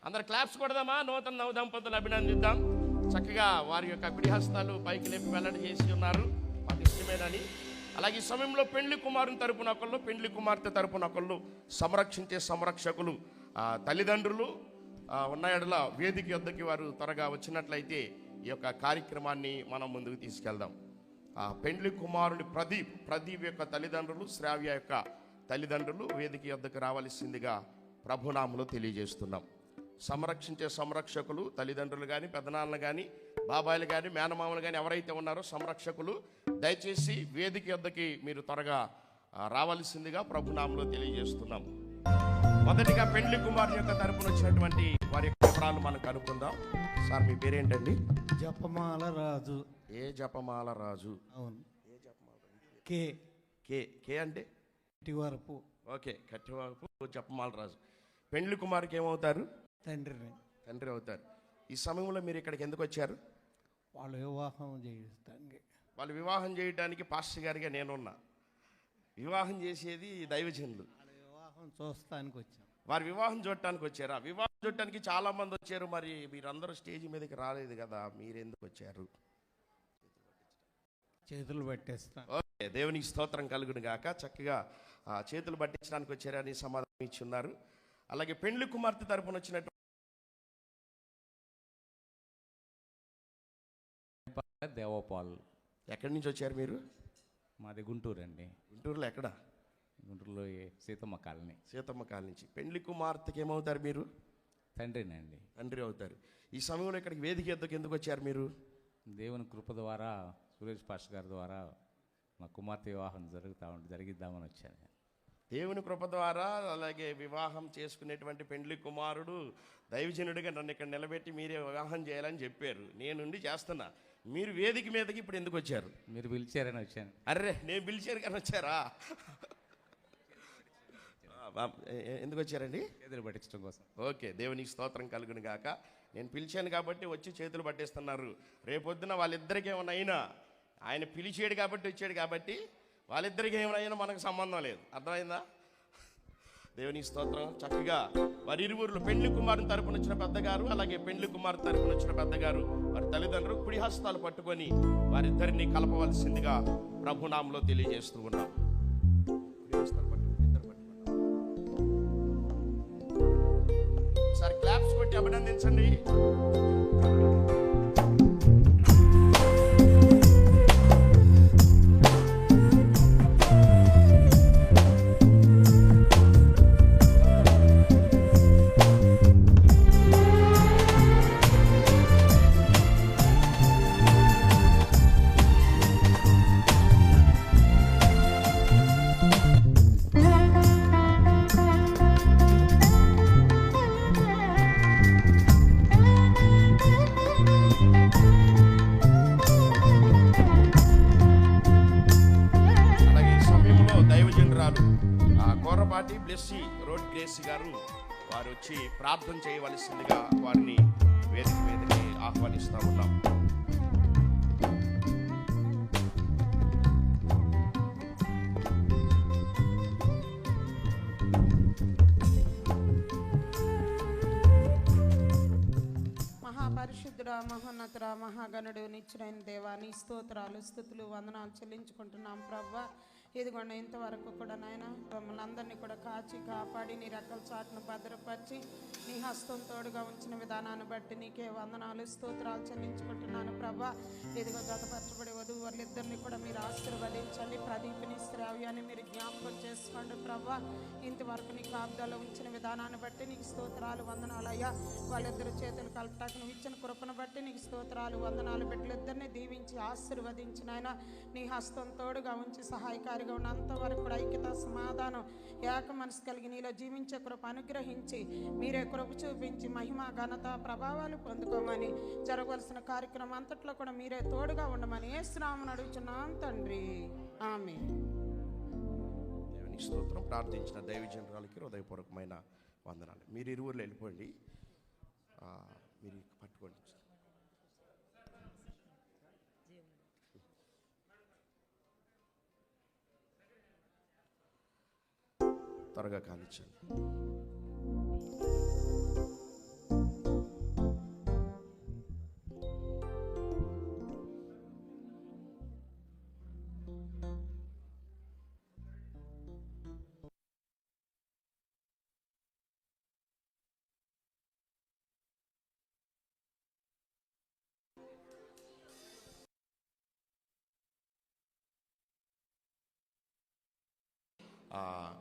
[SPEAKER 1] అందరు క్లాప్స్ కొడదామా? నూతన నవ దంపతులు అభినందిద్దాం. చక్కగా వారి యొక్క కుడి హస్తాలు పైకి లేపి వెల్లడి చేసి ఉన్నారు, మాకు ఇష్టమేనని. అలాగే ఈ సమయంలో పెండ్లి కుమారుని తరపున ఒకళ్ళు, పెండ్లి కుమార్తె తరపున ఒకళ్ళు సంరక్షించే సంరక్షకులు తల్లిదండ్రులు ఉన్న ఎడల వేదిక యొద్దకి వారు త్వరగా వచ్చినట్లయితే ఈ యొక్క కార్యక్రమాన్ని మనం ముందుకు తీసుకెళ్దాం. పెండ్లి కుమారుని ప్రదీప్ యొక్క తల్లిదండ్రులు, శ్రావ్య యొక్క తల్లిదండ్రులు వేదిక యొద్దకు రావాల్సిందిగా ప్రభునామలో తెలియజేస్తున్నాం. సంరక్షించే సంరక్షకులు తల్లిదండ్రులు కానీ, పెద్దనాన్నలు కానీ, బాబాయిలు కానీ, మేనమామలు కానీ ఎవరైతే ఉన్నారో సంరక్షకులు దయచేసి వేదిక యొద్దకి మీరు త్వరగా రావాల్సిందిగా ప్రభునామలో తెలియజేస్తున్నాం. మొదటిగా పెండ్లి కుమారుని యొక్క తరపున వచ్చినటువంటి వారి యొక్క వివరాలు మనం కనుక్కుందాం. సార్, మీ పేరేంటండి?
[SPEAKER 5] జపమాల రాజు.
[SPEAKER 1] ఏ జపమాల రాజు?
[SPEAKER 5] అవును.
[SPEAKER 1] ఏ జపమాల రాజు?
[SPEAKER 5] కే
[SPEAKER 1] కే కే అంటే
[SPEAKER 5] ఇటువరపు
[SPEAKER 1] ఓకే, కట్టివరపు జపమాల రాజు. పెండ్లి కుమారుకి ఏమవుతారు?
[SPEAKER 5] తండ్రిని.
[SPEAKER 1] తండ్రి అవుతారు. ఈ సమయంలో మీరు ఇక్కడికి ఎందుకు వచ్చారు?
[SPEAKER 5] వాళ్ళు వివాహం చేయిస్తానికి.
[SPEAKER 1] వాళ్ళు వివాహం చేయడానికి పాస్టర్ గారిగా నేనున్నా. వివాహం చేసేది దైవజనులు.
[SPEAKER 5] వాళ్ళ వివాహం చూస్తానికి వచ్చాం.
[SPEAKER 1] వారి వివాహం చూడటానికి వచ్చారా? వివాహం చూడటానికి చాలా మంది వచ్చారు, మరి మీరందరూ స్టేజ్ మీదకి రాలేదు కదా, మీరెందుకు వచ్చారు?
[SPEAKER 5] చేతులు పట్టేస్తాను.
[SPEAKER 1] ఓకే, దేవునికి స్తోత్రం కలుగును గాక. చక్కగా చేతులు పట్టించడానికి వచ్చారని సమాధానం ఇచ్చి ఉన్నారు. అలాగే పెండ్లి కుమార్తె తరపున వచ్చినట్టు
[SPEAKER 6] దేవపాల్.
[SPEAKER 1] ఎక్కడి నుంచి వచ్చారు మీరు?
[SPEAKER 6] మాది గుంటూరు అండి.
[SPEAKER 1] గుంటూరులో ఎక్కడ?
[SPEAKER 6] గుంటూరులో సీతమ్మ కాలనీ.
[SPEAKER 1] సీతమ్మ కాలనీ నుంచి. పెండ్లి కుమార్తెకి ఏమవుతారు మీరు?
[SPEAKER 6] తండ్రినండి.
[SPEAKER 1] తండ్రి అవుతారు. ఈ సమయంలో ఇక్కడికి వేదిక ఎద్దుకు ఎందుకు వచ్చారు మీరు?
[SPEAKER 6] దేవుని కృప ద్వారా సురేష్ పాస్టర్ గారి ద్వారా మా కుమార్తె వివాహం జరిగిద్దామని వచ్చాను.
[SPEAKER 1] దేవుని కృప ద్వారా అలాగే వివాహం చేసుకునేటువంటి పెండ్లి కుమారుడు దైవజనుడిగా నన్ను ఇక్కడ నిలబెట్టి మీరే వివాహం చేయాలని చెప్పారు. నేనుండి చేస్తున్నా. మీరు వేదిక మీదకి ఇప్పుడు ఎందుకు వచ్చారు?
[SPEAKER 6] మీరు పిలిచారని వచ్చాను.
[SPEAKER 1] అర్రే, నేను పిలిచారు కానీ వచ్చారా? ఎందుకు వచ్చారండి?
[SPEAKER 6] చేతులు పట్టించడం కోసం.
[SPEAKER 1] ఓకే, దేవునికి స్తోత్రం కలుగును గాక. నేను పిలిచాను కాబట్టి వచ్చి చేతులు పట్టేస్తున్నారు. రేపొద్దున వాళ్ళిద్దరికి ఏమైనా అయినా, ఆయన పిలిచాడు కాబట్టి వచ్చాడు కాబట్టి వాళ్ళిద్దరికి ఏమైనా మనకు సంబంధం లేదు. అర్థమైందా? దేవునికి స్తోత్రం. చక్కగా వారి ఇరువురు పెండ్లి కుమారుని తరపున వచ్చిన పెద్దగారు, అలాగే పెండ్లి కుమారు తరపున వచ్చిన పెద్దగారు వారి తల్లిదండ్రులు కుడి హస్తాలు పట్టుకొని వారిద్దరిని కలపవలసిందిగా ప్రభునామంలో తెలియజేస్తూ ఉన్నాం. ఒకసారి క్లాప్స్ కొట్టి అభినందించండి. కోరపాటి బ్లెస్సీ రోడ్ గ్రేసి గారు వారు వచ్చి ప్రార్థన చేయవలసిందిగా వారిని వేదిక మీదకి ఆహ్వానిస్తూ ఉన్నాం.
[SPEAKER 7] మహాపరిశుద్ధుడా, మహోన్నతుడా, మహాగణుడు, నిత్యుడైన దేవా, నీ స్తోత్రాలు, స్తుతులు, వందనాలు చెల్లించుకుంటున్నాం ప్రభా. ఇదిగోండి ఇంతవరకు కూడా నాయన మమ్మల్ని అందరినీ కూడా కాచి కాపాడి నీ రెక్కల చాటును భద్రపరిచి నీ హస్తం తోడుగా ఉంచిన విధానాన్ని బట్టి నీకే వందనాలు, స్తోత్రాలు చెల్లించుకుంటున్నాను ప్రభా. ఇదిగో జతపరచబడి వధువు వాళ్ళిద్దరిని కూడా మీరు ఆశీర్వదించండి. ప్రదీప్ని, శ్రావ్యాన్ని మీరు జ్ఞాపకం చేసుకోండి ప్రభా. ఇంతవరకు నీ కాపుదలో ఉంచిన విధానాన్ని బట్టి నీకు స్తోత్రాలు, వందనాలు అయ్యా. వాళ్ళిద్దరు చేతులు కలపటానికి నువ్వు ఇచ్చిన కృపను బట్టి నీకు స్తోత్రాలు, వందనాలు. బిడ్డలిద్దరిని దీవించి ఆశీర్వదించిన ఆయన నీ హస్తం తోడుగా ఉంచి సహాయకారిగా ఉన్నంతవరకు కూడా ఐక్యత, సమాధానం, ఏక మనసు కలిగి నీలో జీవించే కృప అనుగ్రహించి మీరే కృప చూపించి మహిమ, ఘనత, ప్రభావాలు పొందుకోమని జరగవలసిన కార్యక్రమం అంతట్లో కూడా మీరే తోడుగా ఉండమని యేసు నామమున అడుగుచున్నాం తండ్రి, ఆమేన్.
[SPEAKER 1] దేవుని స్తోత్రం. ప్రార్థించిన దైవజనురాలకి హృదయపూర్వకమైన వందనాలు. మీరు ఇరువురు వెళ్ళిపోండి, మీరు పట్టుకోండి. త్వరగా కానిచ్చండి.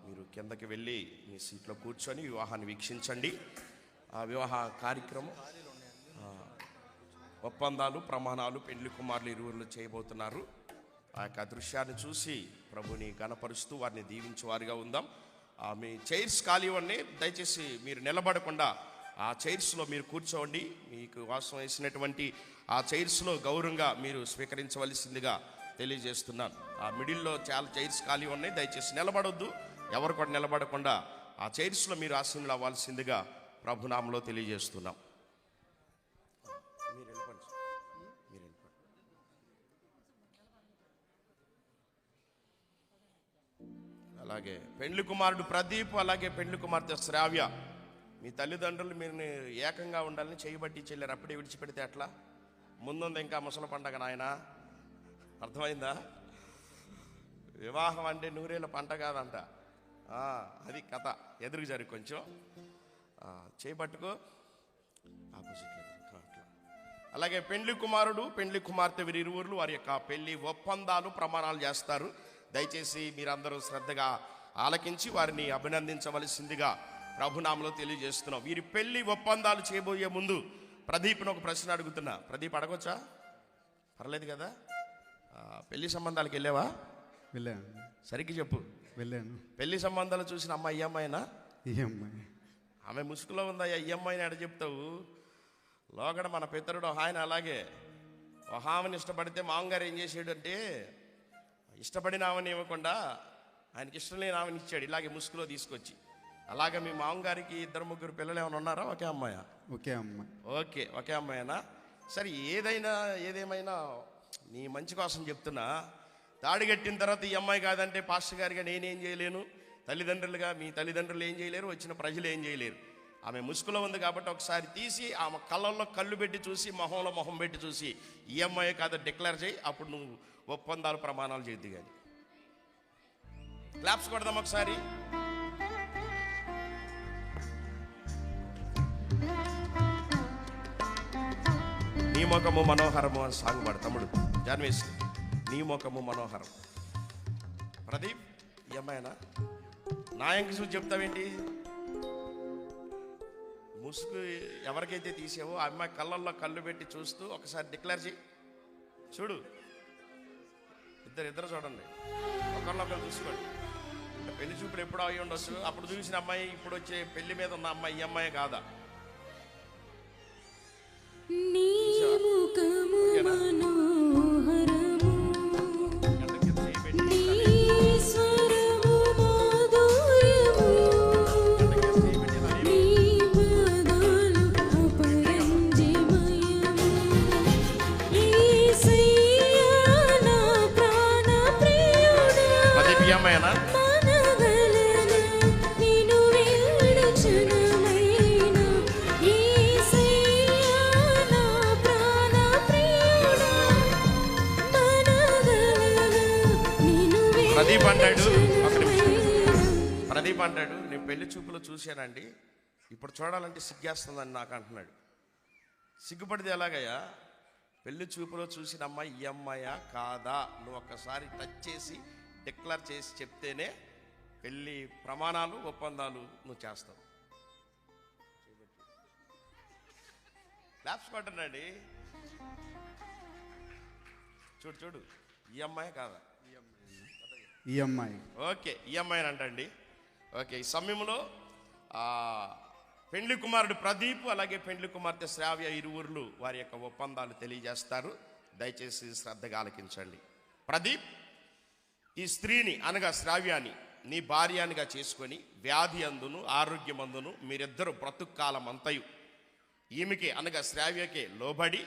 [SPEAKER 1] మీరు కిందకి వెళ్ళి మీ సీట్లో కూర్చొని వివాహాన్ని వీక్షించండి. ఆ వివాహ కార్యక్రమం ఒప్పందాలు, ప్రమాణాలు పెండ్లి కుమారులు ఇరువురు చేయబోతున్నారు. ఆ యొక్క దృశ్యాన్ని చూసి ప్రభుని గణపరుస్తూ వారిని దీవించే వారిగా ఉందాం. మీ చైర్స్ ఖాళీ ఇవ్వండి. దయచేసి మీరు నిలబడకుండా ఆ చైర్స్లో మీరు కూర్చోండి. మీకు వాసం వేసినటువంటి ఆ చైర్స్లో గౌరవంగా మీరు స్వీకరించవలసిందిగా తెలియజేస్తున్నాను. ఆ మిడిల్లో చాలా చైర్స్ ఖాళీ ఉన్నాయి. దయచేసి నిలబడొద్దు, ఎవరు కూడా నిలబడకుండా ఆ చైర్స్లో మీరు ఆసీనులు అవ్వాల్సిందిగా ప్రభునామంలో తెలియజేస్తున్నాం. మీరు వెళ్ళిపోండి, మీరు వెళ్ళిపోండి. అలాగే పెండ్లి కుమారుడు ప్రదీప్, అలాగే పెండ్లి కుమార్తె శ్రావ్య, మీ తల్లిదండ్రులు మీరు ఏకంగా ఉండాలని చేయబట్టి చెల్లారు. అప్పుడే విడిచిపెడితే ఎట్లా? ముందుంది ఇంకా ముసలి పండగ నాయన. అర్థమైందా? వివాహం అంటే నూరేళ్ళ పంట కాదంట. అది కథ. ఎదురు జరుగు, కొంచెం చేయబట్టుకో, ఆపోజిట్. అలాగే పెండ్లి కుమారుడు, పెండ్లి కుమార్తె వీరిరువురు వారి యొక్క పెళ్లి ఒప్పందాలు, ప్రమాణాలు చేస్తారు. దయచేసి మీరందరూ శ్రద్ధగా ఆలకించి వారిని అభినందించవలసిందిగా ప్రభునామంలో తెలియజేస్తున్నాం. వీరి పెళ్లి ఒప్పందాలు చేయబోయే ముందు ప్రదీప్ను ఒక ప్రశ్న అడుగుతున్నా. ప్రదీప్, అడగొచ్చా? పర్లేదు కదా? పెళ్లి సంబంధాలకు వెళ్ళావా?
[SPEAKER 8] వెళ్ళాను.
[SPEAKER 1] సరిగ్గా చెప్పు.
[SPEAKER 8] వెళ్ళాను.
[SPEAKER 1] పెళ్లి సంబంధాలు చూసిన అమ్మాయి ఈ అమ్మాయినా?
[SPEAKER 8] ఈ అమ్మాయి.
[SPEAKER 1] ఆమె ముసుగులో ఉందయ్యా. ఈ అమ్మాయిని ఎడ చెప్తావు? లోగడ మన పితరుడు ఆయన అలాగే ఒక ఆమెను ఇష్టపడితే మామగారు ఏం చేసాడు అంటే, ఇష్టపడిన ఆమెను ఇవ్వకుండా ఆయనకి ఇష్టం లేని ఆమెను ఇచ్చాడు, ఇలాగే ముసుగులో తీసుకొచ్చి. అలాగే మీ మామగారికి 2-3 పిల్లలు ఏమైనా ఉన్నారా? ఒకే అమ్మాయా?
[SPEAKER 8] ఒకే అమ్మాయి.
[SPEAKER 1] ఓకే, ఒకే అమ్మాయినా? సరే, ఏదేమైనా నీ మంచి కోసం చెప్తున్నా. తాడి కట్టిన తర్వాత ఈ అమ్మాయి కాదంటే పాస్టర్ గారిగా నేనేం చేయలేను, తల్లిదండ్రులుగా మీ తల్లిదండ్రులు ఏం చేయలేరు, వచ్చిన ప్రజలు ఏం చేయలేరు. ఆమె ముసుగులో ఉంది కాబట్టి ఒకసారి తీసి ఆమె కళ్ళల్లో కళ్ళు పెట్టి చూసి, మొహంలో మొహం పెట్టి చూసి ఈ అమ్మాయి కాదు డిక్లేర్ చేయి. అప్పుడు నువ్వు ఒప్పందాలు ప్రమాణాలు చేద్ది. కానీ క్లాప్స్ కొడదాం ఒకసారి. నీ ముఖము మనోహరము అని సాంగ్ పాడు తమ్ముడు జాన్వేస్. నీ ముఖము మనోహరం. ప్రదీప్, ఈ అమ్మాయినా? నా ఎంక చూసి చెప్తావేంటి? ముసుగు ఎవరికైతే తీసావో ఆ అమ్మాయి కళ్ళల్లో కళ్ళు పెట్టి చూస్తూ ఒకసారి డిక్లేర్ చేయి. చూడు, ఇద్దరు చూడండి, ఒకళ్ళొకరు చూసుకోండి. పెళ్లి చూపులు ఎప్పుడో అయ్యి ఉండొచ్చు. అప్పుడు చూసిన అమ్మాయి ఇప్పుడు వచ్చే పెళ్లి మీద ఉన్న అమ్మాయి ఈ అమ్మాయి కాదా? అమ్మాయినా? ప్రదీప్ అంటాడు, నేను పెళ్లి చూపులో చూశానండి, ఇప్పుడు చూడాలంటే సిగ్గేస్తుందని నాకు అంటున్నాడు. సిగ్గుపడితే ఎలాగయ్యా? పెళ్లి చూపులో చూసిన అమ్మాయి ఈ అమ్మాయా కాదా నువ్వు ఒక్కసారి టచ్ చేసి డిక్లేర్ చేసి చెప్తేనే పెళ్లి ప్రమాణాలు ఒప్పందాలు నువ్వు చేస్తావు. ల్యాప్స్ కొట్టండి. చూడు, ఈ అమ్మాయి కాదా?
[SPEAKER 8] ఈ అమ్మాయి.
[SPEAKER 1] ఓకే, ఈ అమ్మాయిని అంటండి. ఓకే, ఈ సమయంలో పెండ్లి కుమారుడు ప్రదీప్ అలాగే పెండ్లి కుమార్తె శ్రావ్య ఇరువురు వారి యొక్క ఒప్పందాలు తెలియజేస్తారు. దయచేసి శ్రద్ధగా ఆలకించండి. ప్రదీప్, ఈ స్త్రీని అనగా శ్రావ్యాన్ని నీ భార్యానిగా చేసుకొని వ్యాధి అందును ఆరోగ్యమందును మీరిద్దరు బ్రతుక్కాలం అంతయు ఈమెకి అనగా శ్రావ్యకే లోబడి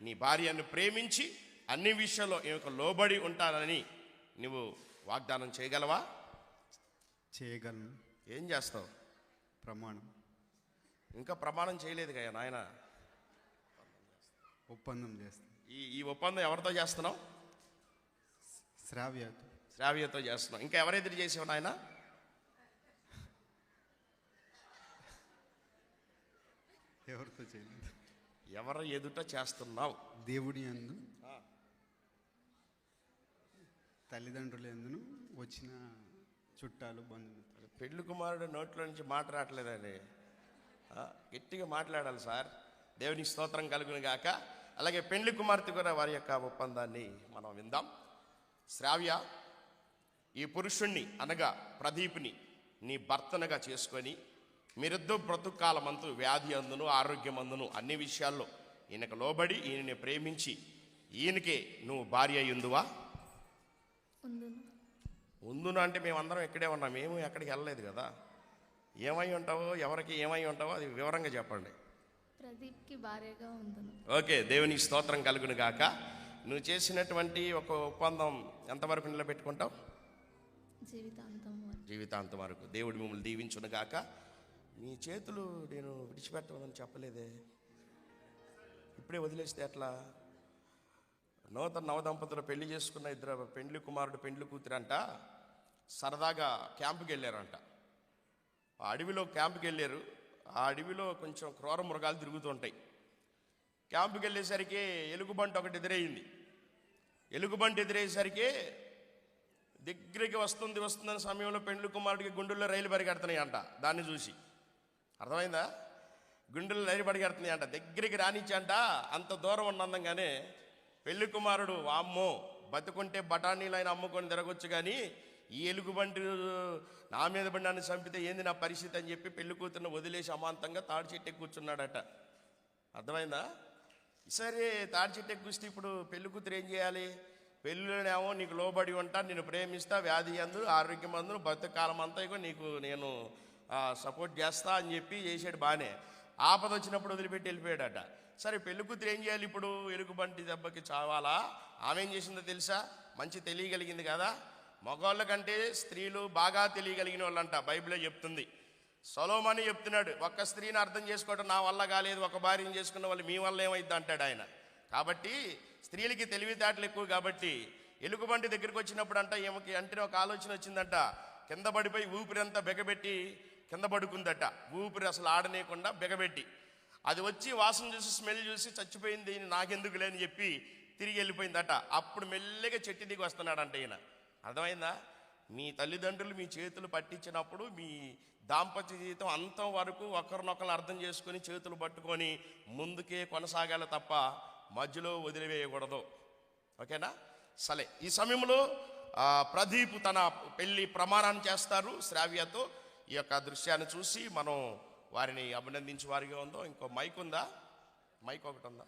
[SPEAKER 1] నీ భార్యను ప్రేమించి అన్ని విషయాల్లో ఈమెకు లోబడి ఉంటానని నువ్వు వాగ్దానం చేయగలవా?
[SPEAKER 8] చేయగలను.
[SPEAKER 1] ఏం చేస్తావు?
[SPEAKER 8] ప్రమాణం.
[SPEAKER 1] ఇంకా ప్రమాణం చేయలేదు కదా నాయన.
[SPEAKER 8] ఒప్పందం చేస్తాను.
[SPEAKER 1] ఈ ఒప్పందం ఎవరితో చేస్తున్నావు? శ్రావ్యతో చేస్తున్నావు. ఇంకా ఎవరెదురు చేసావు నాయన?
[SPEAKER 8] ఎవరితో చేయలేదు.
[SPEAKER 1] ఎవరు ఎదుట చేస్తున్నావు?
[SPEAKER 8] దేవుడి యందు, తల్లిదండ్రుల యందును, వచ్చిన చుట్టాలు బంధువులు.
[SPEAKER 1] పెళ్లి కుమారుడు నోట్లో నుంచి మాట రావట్లేదండి. గట్టిగా మాట్లాడాలి సార్. దేవుని స్తోత్రం కలుగును గాక. అలాగే పెళ్లి కుమార్తె కూడా వారి యొక్క ఒప్పందాన్ని మనం విందాం. శ్రావ్య, ఈ పురుషుణ్ణి అనగా ప్రదీప్ని నీ భర్తనగా చేసుకొని మీరిద్దరు బ్రతుకాలమంతు వ్యాధి అందును ఆరోగ్యమందును అన్ని విషయాల్లో ఈయనకు లోబడి ఈయనని ప్రేమించి ఈయనకే నువ్వు భార్య అయ్యుందువా? ఉందును అంటే మేమందరం ఇక్కడే ఉన్నాం, మేము ఎక్కడికి వెళ్ళలేదు కదా. ఏమై ఉంటావో ఎవరికి ఏమై ఉంటావో అది వివరంగా చెప్పండి.
[SPEAKER 9] ప్రదీప్కి భార్యగా ఉందును.
[SPEAKER 1] ఓకే, దేవుని స్తోత్రం కలుగును గాక. నువ్వు చేసినటువంటి ఒక ఒప్పందం ఎంతవరకు నిలబెట్టుకుంటావు? జీవితాంతం వరకు. దేవుడు మిమ్మల్ని దీవించును గాక. మీ చేతులు నేను విడిచిపెట్టమని చెప్పలేదే, ఇప్పుడే వదిలేస్తే ఎట్లా? నూతన నవదంపతులు పెళ్లి చేసుకున్న ఇద్దరు పెండ్లి కుమారుడు పెండ్లి కూతురు అంట సరదాగా క్యాంపుకి వెళ్ళారంట. ఆ అడవిలో క్యాంపుకి వెళ్ళారు. ఆ అడవిలో కొంచెం క్రూర మృగాలు తిరుగుతుంటాయి. క్యాంపుకి వెళ్ళేసరికి ఎలుగుబంటి ఒకటి ఎదురయ్యింది. ఎలుగుబంటి ఎదురయ్యేసరికి దగ్గరికి వస్తుందన్న సమయంలో పెండ్లి కుమారుడికి గుండెల్లో రైలు పరిగెడుతున్నాయి అంట. దాన్ని చూసి అర్థమైందా? గుండెల్లో రైలు పరిగెడుతున్నాయి అంట. దగ్గరికి రానిచ్చి అంట. అంత దూరం ఉన్నందుగానే పెళ్లి కుమారుడు వామ్మో బతుకుంటే బఠానీలు ఆయన అమ్ముకొని తిరగొచ్చు, కానీ ఈ ఎలుగుబంటి నా మీద పడి నన్ను చంపితే ఏంది నా పరిస్థితి అని చెప్పి పెళ్లి కూతురుని వదిలేసి అమాంతంగా తాడి చెట్టు కూర్చున్నాడట. అర్థమైందా? సరే, తాడి చెట్టు కూస్తే ఇప్పుడు పెళ్లి కూతురు ఏం చేయాలి? పెళ్ళిలోనేమో నీకు లోబడి ఉంటా, నేను ప్రేమిస్తా, వ్యాధి అందు ఆరోగ్యం అందు బతుకాలం అంతా ఇగో నీకు నేను సపోర్ట్ చేస్తా అని చెప్పి చేసాడు. బాగానే ఆపద వచ్చినప్పుడు వదిలిపెట్టి వెళ్ళిపోయాడట. సరే, పెళ్లి కూతురు ఏం చేయాలి ఇప్పుడు? ఎలుగుబంటి దెబ్బకి చావాలా? ఆమె ఏం చేసిందో తెలుసా? మంచి తెలియగలిగింది కదా. మగవాళ్ళ కంటే స్త్రీలు బాగా తెలియగలిగిన వాళ్ళంట, బైబిల్లో చెప్తుంది. సొలొమోను చెప్తున్నాడు, ఒక్క స్త్రీని అర్థం చేసుకోవడం నా వల్ల కాలేదు, ఒక భార్యను చేసుకున్న వాళ్ళు మీ వల్ల ఏమైద్ది అంటాడు ఆయన. కాబట్టి స్త్రీలకి తెలివితేటలు ఎక్కువ. కాబట్టి ఎలుగుబంటి దగ్గరికి వచ్చినప్పుడు అంట ఏమకి అంటే ఒక ఆలోచన వచ్చిందంట. కింద పడిపోయి ఊపిరంతా బెగబెట్టి కింద పడుకుందట. ఊపిరి అసలు ఆడనేయకుండా బెగబెట్టి అది వచ్చి వాసన చూసి స్మెల్ చూసి చచ్చిపోయింది, నాకెందుకులే అని చెప్పి తిరిగి వెళ్ళిపోయిందట. అప్పుడు మెల్లగా చెట్టు దిగి వస్తున్నాడంట ఈయన. అర్థమైందా? మీ తల్లిదండ్రులు మీ చేతులు పట్టించినప్పుడు మీ దాంపత్య జీవితం అంతం వరకు ఒకరినొకరు అర్థం చేసుకొని చేతులు పట్టుకొని ముందుకే కొనసాగాలి తప్ప మధ్యలో వదిలివేయకూడదు. ఓకేనా? సరే, ఈ సమయంలో ప్రదీప్ తన పెళ్లి ప్రమాణాన్ని చేస్తారు శ్రావ్యతో. ఈ యొక్క దృశ్యాన్ని చూసి మనం వారిని అభినందించే వారిగా ఉందో. ఇంకో మైక్ ఉందా? మైక్ ఒకటి ఉందా?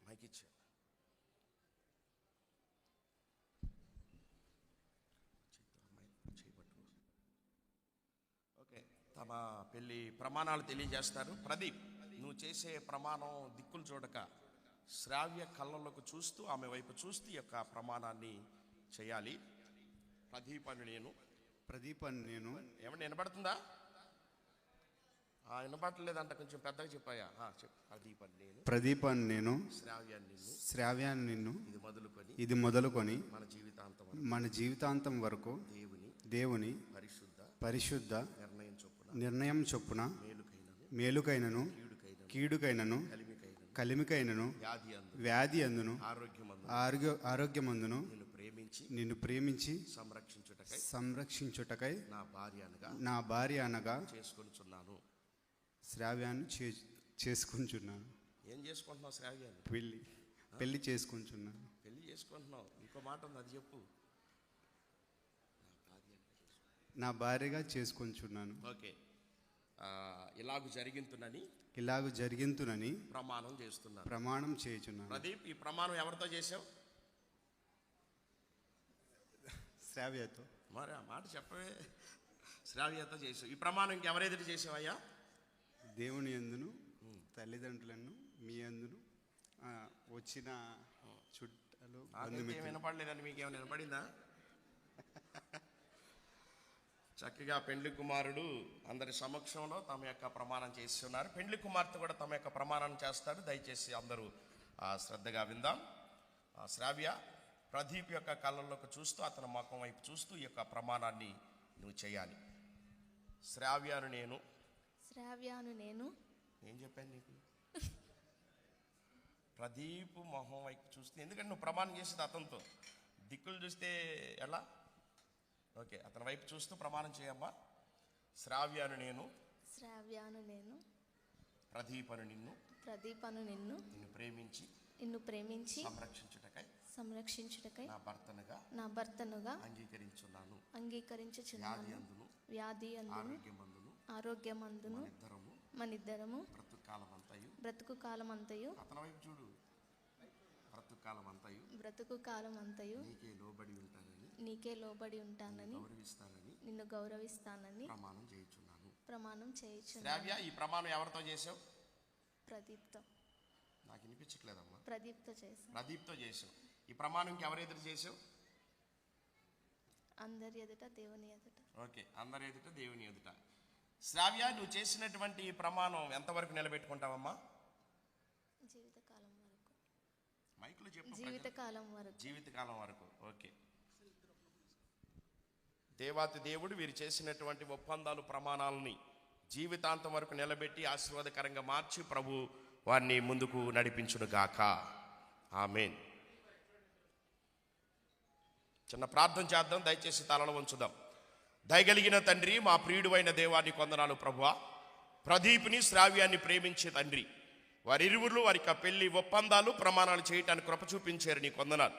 [SPEAKER 1] మైక్ ఇచ్చా. ఓకే, తమ పెళ్లి ప్రమాణాలు తెలియజేస్తారు. ప్రదీప్, నువ్వు చేసే ప్రమాణం దిక్కులు చూడక శ్రావ్య కళ్ళలోకి చూస్తూ ఆమె వైపు చూస్తూ ఈ యొక్క ప్రమాణాన్ని చేయాలి. ప్రదీప్ అని నేను ఏమన్నా వినపడుతుందా? వినపడలేదంట, కొంచెం పెద్దగా చెప్పాయా? చెప్పు.
[SPEAKER 8] ప్రదీప్ అని నేను శ్రావ్యాన్ని నిన్ను ఇది మొదలుకొని మన జీవితాంతం వరకు దేవుని పరిశుద్ధ నిర్ణయం చొప్పున మేలుకైనను కీడుకైనను కలిమికైనను వ్యాధి అందును ఆరోగ్యమందును నిన్ను ప్రేమించి సంరక్షించుటకై నా భార్య అనగా శ్రావ్యాన్ని చేసుకుంటున్నాను.
[SPEAKER 1] ఏం చేసుకుంటున్నావు? శ్రావ్యాన్ని
[SPEAKER 8] పెళ్లి చేసుకుంటున్నాను.
[SPEAKER 1] పెళ్లి చేసుకుంటున్నావు. ఇంకో మాట ఉంది, అది చెప్పు.
[SPEAKER 8] నా భార్యగా చేసుకుంటున్నాను.
[SPEAKER 1] ఓకే, ఇలాగు జరిగింతునని ప్రమాణం చేయుచున్నాను. ప్రదీప్, ఈ ప్రమాణం ఎవరితో చేసావు?
[SPEAKER 8] శ్రావ్యతో.
[SPEAKER 1] మరి ఆ మాట చెప్పవే. శ్రావ్యతో చేసావు. ఈ ప్రమాణం ఇంకెవరెదురు చేసావయ్యా?
[SPEAKER 8] దేవుని యందును తల్లిదండ్రులను మీ యందును వచ్చిన చుట్టాలు.
[SPEAKER 1] వినపడలేదని మీకేమైనా వినపడిందా? చక్కగా పెండ్లి కుమారుడు అందరి సమక్షంలో తమ యొక్క ప్రమాణం చేస్తున్నారు. పెండ్లి కుమార్తె కూడా తమ యొక్క ప్రమాణం చేస్తారు. దయచేసి అందరూ శ్రద్ధగా విందాం. శ్రావ్య, ప్రదీప్ యొక్క కళ్ళల్లోకి చూస్తూ అతని ముఖం వైపు చూస్తూ ఈ యొక్క ప్రమాణాన్ని నువ్వు చేయాలి. శ్రావ్యాను నేను ఏం చెప్పాను నీకు? ప్రదీప్ మొహం వైపు చూస్తే, ఎందుకంటే నువ్వు ప్రమాణం చేసేది అతనితో, దిక్కులు చూస్తే ఎలా? ఓకే, అతని వైపు చూస్తూ ప్రమాణం చేయమ్మా. శ్రావ్యాను నేను ప్రదీపను నిన్ను నిన్ను ప్రేమించి సంరక్షించుటకై నా భర్తనుగా అంగీకరించుచున్నాను. వ్యాధి అందును ఆరోగ్యమందును మనిద్దరము బ్రతుకు కాలమంతయు బ్రతుకు కాలమంతయు నీకే లోబడి ఉంటానని నిన్ను గౌరవిస్తానని ప్రమాణం చేయుచున్నాను. శ్రావ్య, ఈ ప్రమాణం ఎవరితో చేసావు?
[SPEAKER 9] ప్రదీప్తో.
[SPEAKER 1] నాకు వినిపించట్లేదమ్మా.
[SPEAKER 9] ప్రదీప్తో
[SPEAKER 1] చేసావు. ఈ ప్రమాణం ఇంకెవరు ఎదురు చేసావు?
[SPEAKER 9] అందరి ఎదుట, దేవుని ఎదుట.
[SPEAKER 1] ఓకే, అందరి ఎదుట, దేవుని ఎదుట. శ్రావ్య, నువ్వు చేసినటువంటి ఈ ప్రమాణం ఎంతవరకు నిలబెట్టుకుంటావమ్మా?
[SPEAKER 9] జీవితకాలం వరకు.
[SPEAKER 1] మైక్లో చెప్పు.
[SPEAKER 9] జీవితకాలం వరకు.
[SPEAKER 1] ఓకే. దేవాతి దేవుడు వీరు చేసినటువంటి ఒప్పందాలు, ప్రమాణాలని జీవితాంతం వరకు నిలబెట్టి ఆశీర్వాదకరంగా మార్చి ప్రభు వారిని ముందుకు నడిపించును గాక. ఆమేన్. చిన్న ప్రార్థన చేద్దాం. దయచేసి తలలో ఉంచుదాం. దయగలిగిన తండ్రి, మా ప్రియుడు అయిన దేవాన్ని కొందనాలు ప్రభువా. ప్రదీప్ని శ్రావ్యాన్ని ప్రేమించే తండ్రి, వారిరువురు వారి పెళ్లి ఒప్పందాలు ప్రమాణాలు చేయటానికి కృప చూపించారు, నీ కొందనాలు.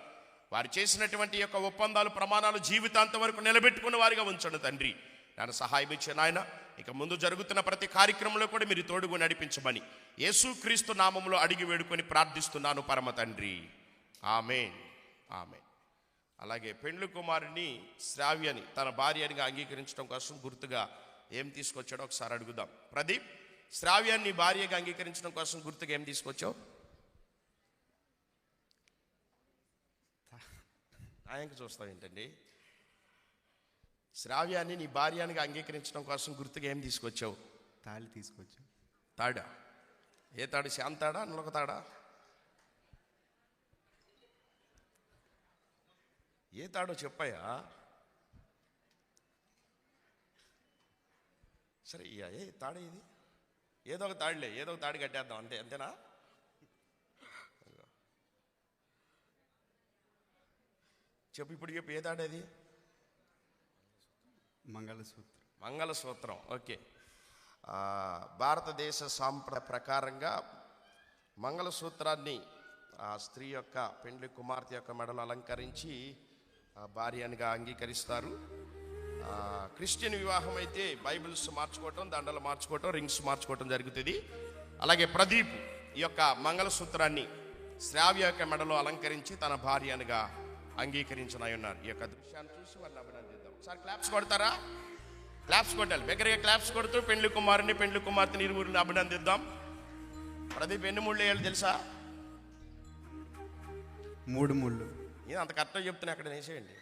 [SPEAKER 1] వారు చేసినటువంటి యొక్క ఒప్పందాలు ప్రమాణాలు జీవితాంతం వరకు నిలబెట్టుకున్న వారిగా ఉంచండి తండ్రి. నన్ను సహాయం ఇచ్చే నాయన, ఇక ముందు జరుగుతున్న ప్రతి కార్యక్రమంలో కూడా మీరు తోడుగా నడిపించమని యేసుక్రీస్తు నామములో అడిగి వేడుకొని ప్రార్థిస్తున్నాను పరమ తండ్రి. ఆమేన్, ఆమేన్. అలాగే పెండ్లి కుమారుని శ్రావ్యని తన భార్యనిగా అంగీకరించడం కోసం గుర్తుగా ఏం తీసుకొచ్చాడో ఒకసారి అడుగుదాం. ప్రదీప్, శ్రావ్యాన్ని భార్యగా అంగీకరించడం కోసం గుర్తుగా ఏం తీసుకొచ్చావు? ఆయనకు చూస్తావు ఏంటండి? శ్రావ్యాన్ని నీ భార్యనిగా అంగీకరించడం కోసం గుర్తుగా ఏం తీసుకొచ్చావు?
[SPEAKER 8] తాళి తీసుకొచ్చాం.
[SPEAKER 1] తాడా? ఏ తాడు? శాంతాడా, నులక తాడా? ఏ తాడో చెప్పాయా? సరే, ఏ తాడే ఇది? ఏదో ఒక తాడులే, ఏదో ఒక తాడు కట్టేద్దాం, అంతే. అంతేనా? చెప్పు, ఇప్పుడు చెప్పు, ఏ తాడేది?
[SPEAKER 8] మంగళసూత్రం.
[SPEAKER 1] మంగళసూత్రం. ఓకే. భారతదేశ సాంప్రదాయ ప్రకారంగా మంగళసూత్రాన్ని ఆ స్త్రీ యొక్క పెండ్లి కుమార్తె యొక్క మెడలో అలంకరించి భార్యనిగా అంగీకరిస్తారు. క్రిస్టియన్ వివాహం అయితే బైబిల్స్ మార్చుకోవటం, దండలు మార్చుకోవటం, రింగ్స్ మార్చుకోవటం జరుగుతుంది. అలాగే ప్రదీప్ ఈ యొక్క మంగళసూత్రాన్ని శ్రావ్య యొక్క మెడలో అలంకరించి తన భార్యనిగా అంగీకరించనై ఉన్నారు. ఈ యొక్క దృశ్యాన్ని చూసి వారిని అభినందిద్దాం. ఒకసారి క్లాప్స్ కొడతారా? క్లాప్స్ కొట్టాలి, దగ్గరగా క్లాప్స్ కొడుతూ పెండ్లి కుమారుని పెండ్లి కుమార్తెని ఇరువురిని అభినందిద్దాం. ప్రదీప్ ఎన్ని ముళ్ళు వేయాలి తెలుసా?
[SPEAKER 8] 3 ముళ్ళు.
[SPEAKER 1] నేను అంత కరెక్ట్గా చెప్తున్నా, అక్కడ వేసేయండి.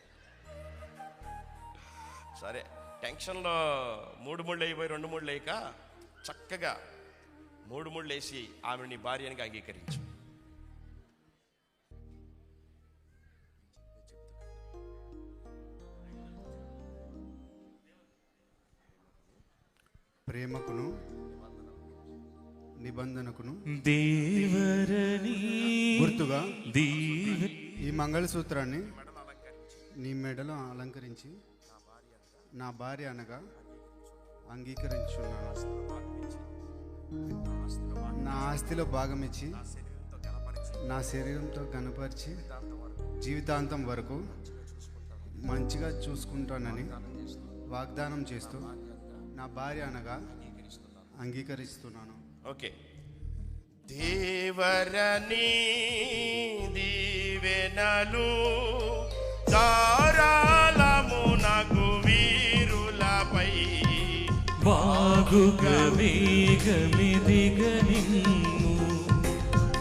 [SPEAKER 1] సరే, టెన్షన్లో 3 ముళ్ళు అయిపోయి 2 ముళ్ళు వేయక చక్కగా 3 ముళ్ళు వేసి ఆమెని భార్యనిగా అంగీకరించు.
[SPEAKER 8] ప్రేమకును నిబంధనకును
[SPEAKER 2] దేవరని
[SPEAKER 8] గుర్తుగా
[SPEAKER 2] దీవె
[SPEAKER 8] ఈ మంగళసూత్రాన్ని నీ మెడలో అలంకరించి నా భార్య అనగా అంగీకరించున్నాను. నా ఆస్తిలో భాగం ఇచ్చి నా శరీరంతో కనపరిచి జీవితాంతం వరకు మంచిగా చూసుకుంటానని వాగ్దానం చేస్తూ నా భార్య అనగా అంగీకరిస్తున్నాను.
[SPEAKER 1] ఓకే. దేవరని దీవెనలు ధారాళమునగు వీరులపై
[SPEAKER 2] వాగుగ వేగమిదిగనిమ్ము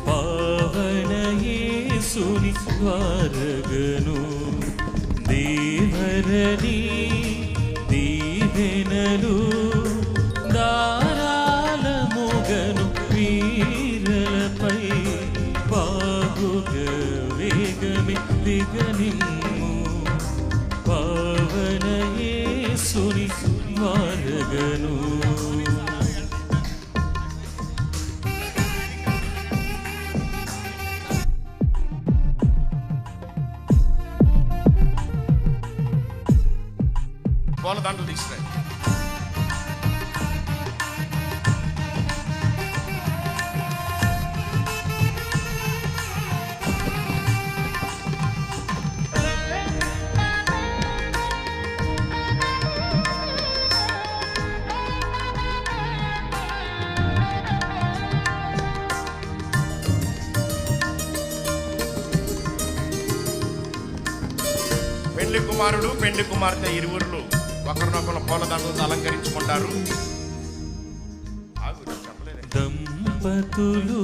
[SPEAKER 2] పావన యేసుని ద్వారగను దేవరని దీవెనలు దారాలముగను వీరలపై వాగుగ వేగమిదిగనిమ్ము పావన యేసుని ద్వారగను.
[SPEAKER 1] పూలదండలు తీసుకురండి. పెండ్లి కుమారుడు పెండ్లి కుమార్తె ఇరువురు ఒకరినొకరు పూలదండలతో అలంకరించుకుంటారు.
[SPEAKER 2] దంపతులు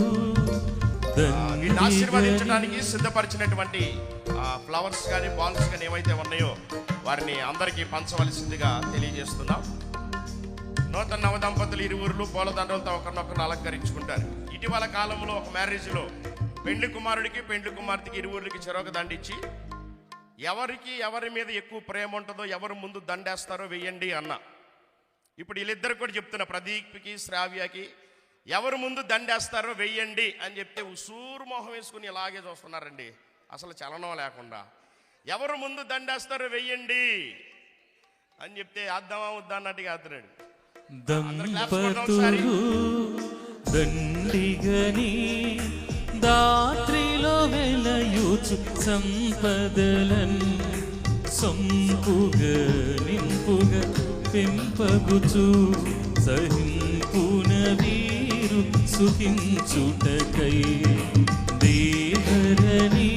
[SPEAKER 1] వీటిని ఆశీర్వదించడానికి సిద్ధపరిచినటువంటి ఫ్లవర్స్ కానీ బాల్స్ కానీ ఏవైతే ఉన్నాయో వారిని అందరికీ పంచవలసిందిగా తెలియజేస్తున్నాం. నూతన నవదంపతులు ఇరువురు పూలదండలతో ఒకరినొకరు అలంకరించుకుంటారు. ఇటీవల కాలంలో ఒక మ్యారేజ్లో పెండ్లి కుమారుడికి పెండ్లి కుమార్తెకి ఇరువురికి చెరొక దండిచ్చి ఎవరికి ఎవరి మీద ఎక్కువ ప్రేమ ఉంటుందో ఎవరు ముందు దండేస్తారో వెయ్యండి అన్న. ఇప్పుడు వీళ్ళిద్దరు కూడా చెప్తున్నా, ప్రదీప్కి శ్రావ్యకి ఎవరు ముందు దండేస్తారో వెయ్యండి అని చెప్తే ఉసూరు మొహం వేసుకుని ఇలాగే చూస్తున్నారండి, అసలు చలనం లేకుండా. ఎవరు ముందు దండేస్తారో వెయ్యండి. అని చెప్తే అద్దామా వద్దా అన్నట్టుగా అతనాడు.
[SPEAKER 2] దంపతులు దండిగని దాత్రిలో వెలయుచు సంపదలన్ సంపుగా నింపుగా పెంపగుచు సహింపున వీరు సుఖించుటకై దేవరని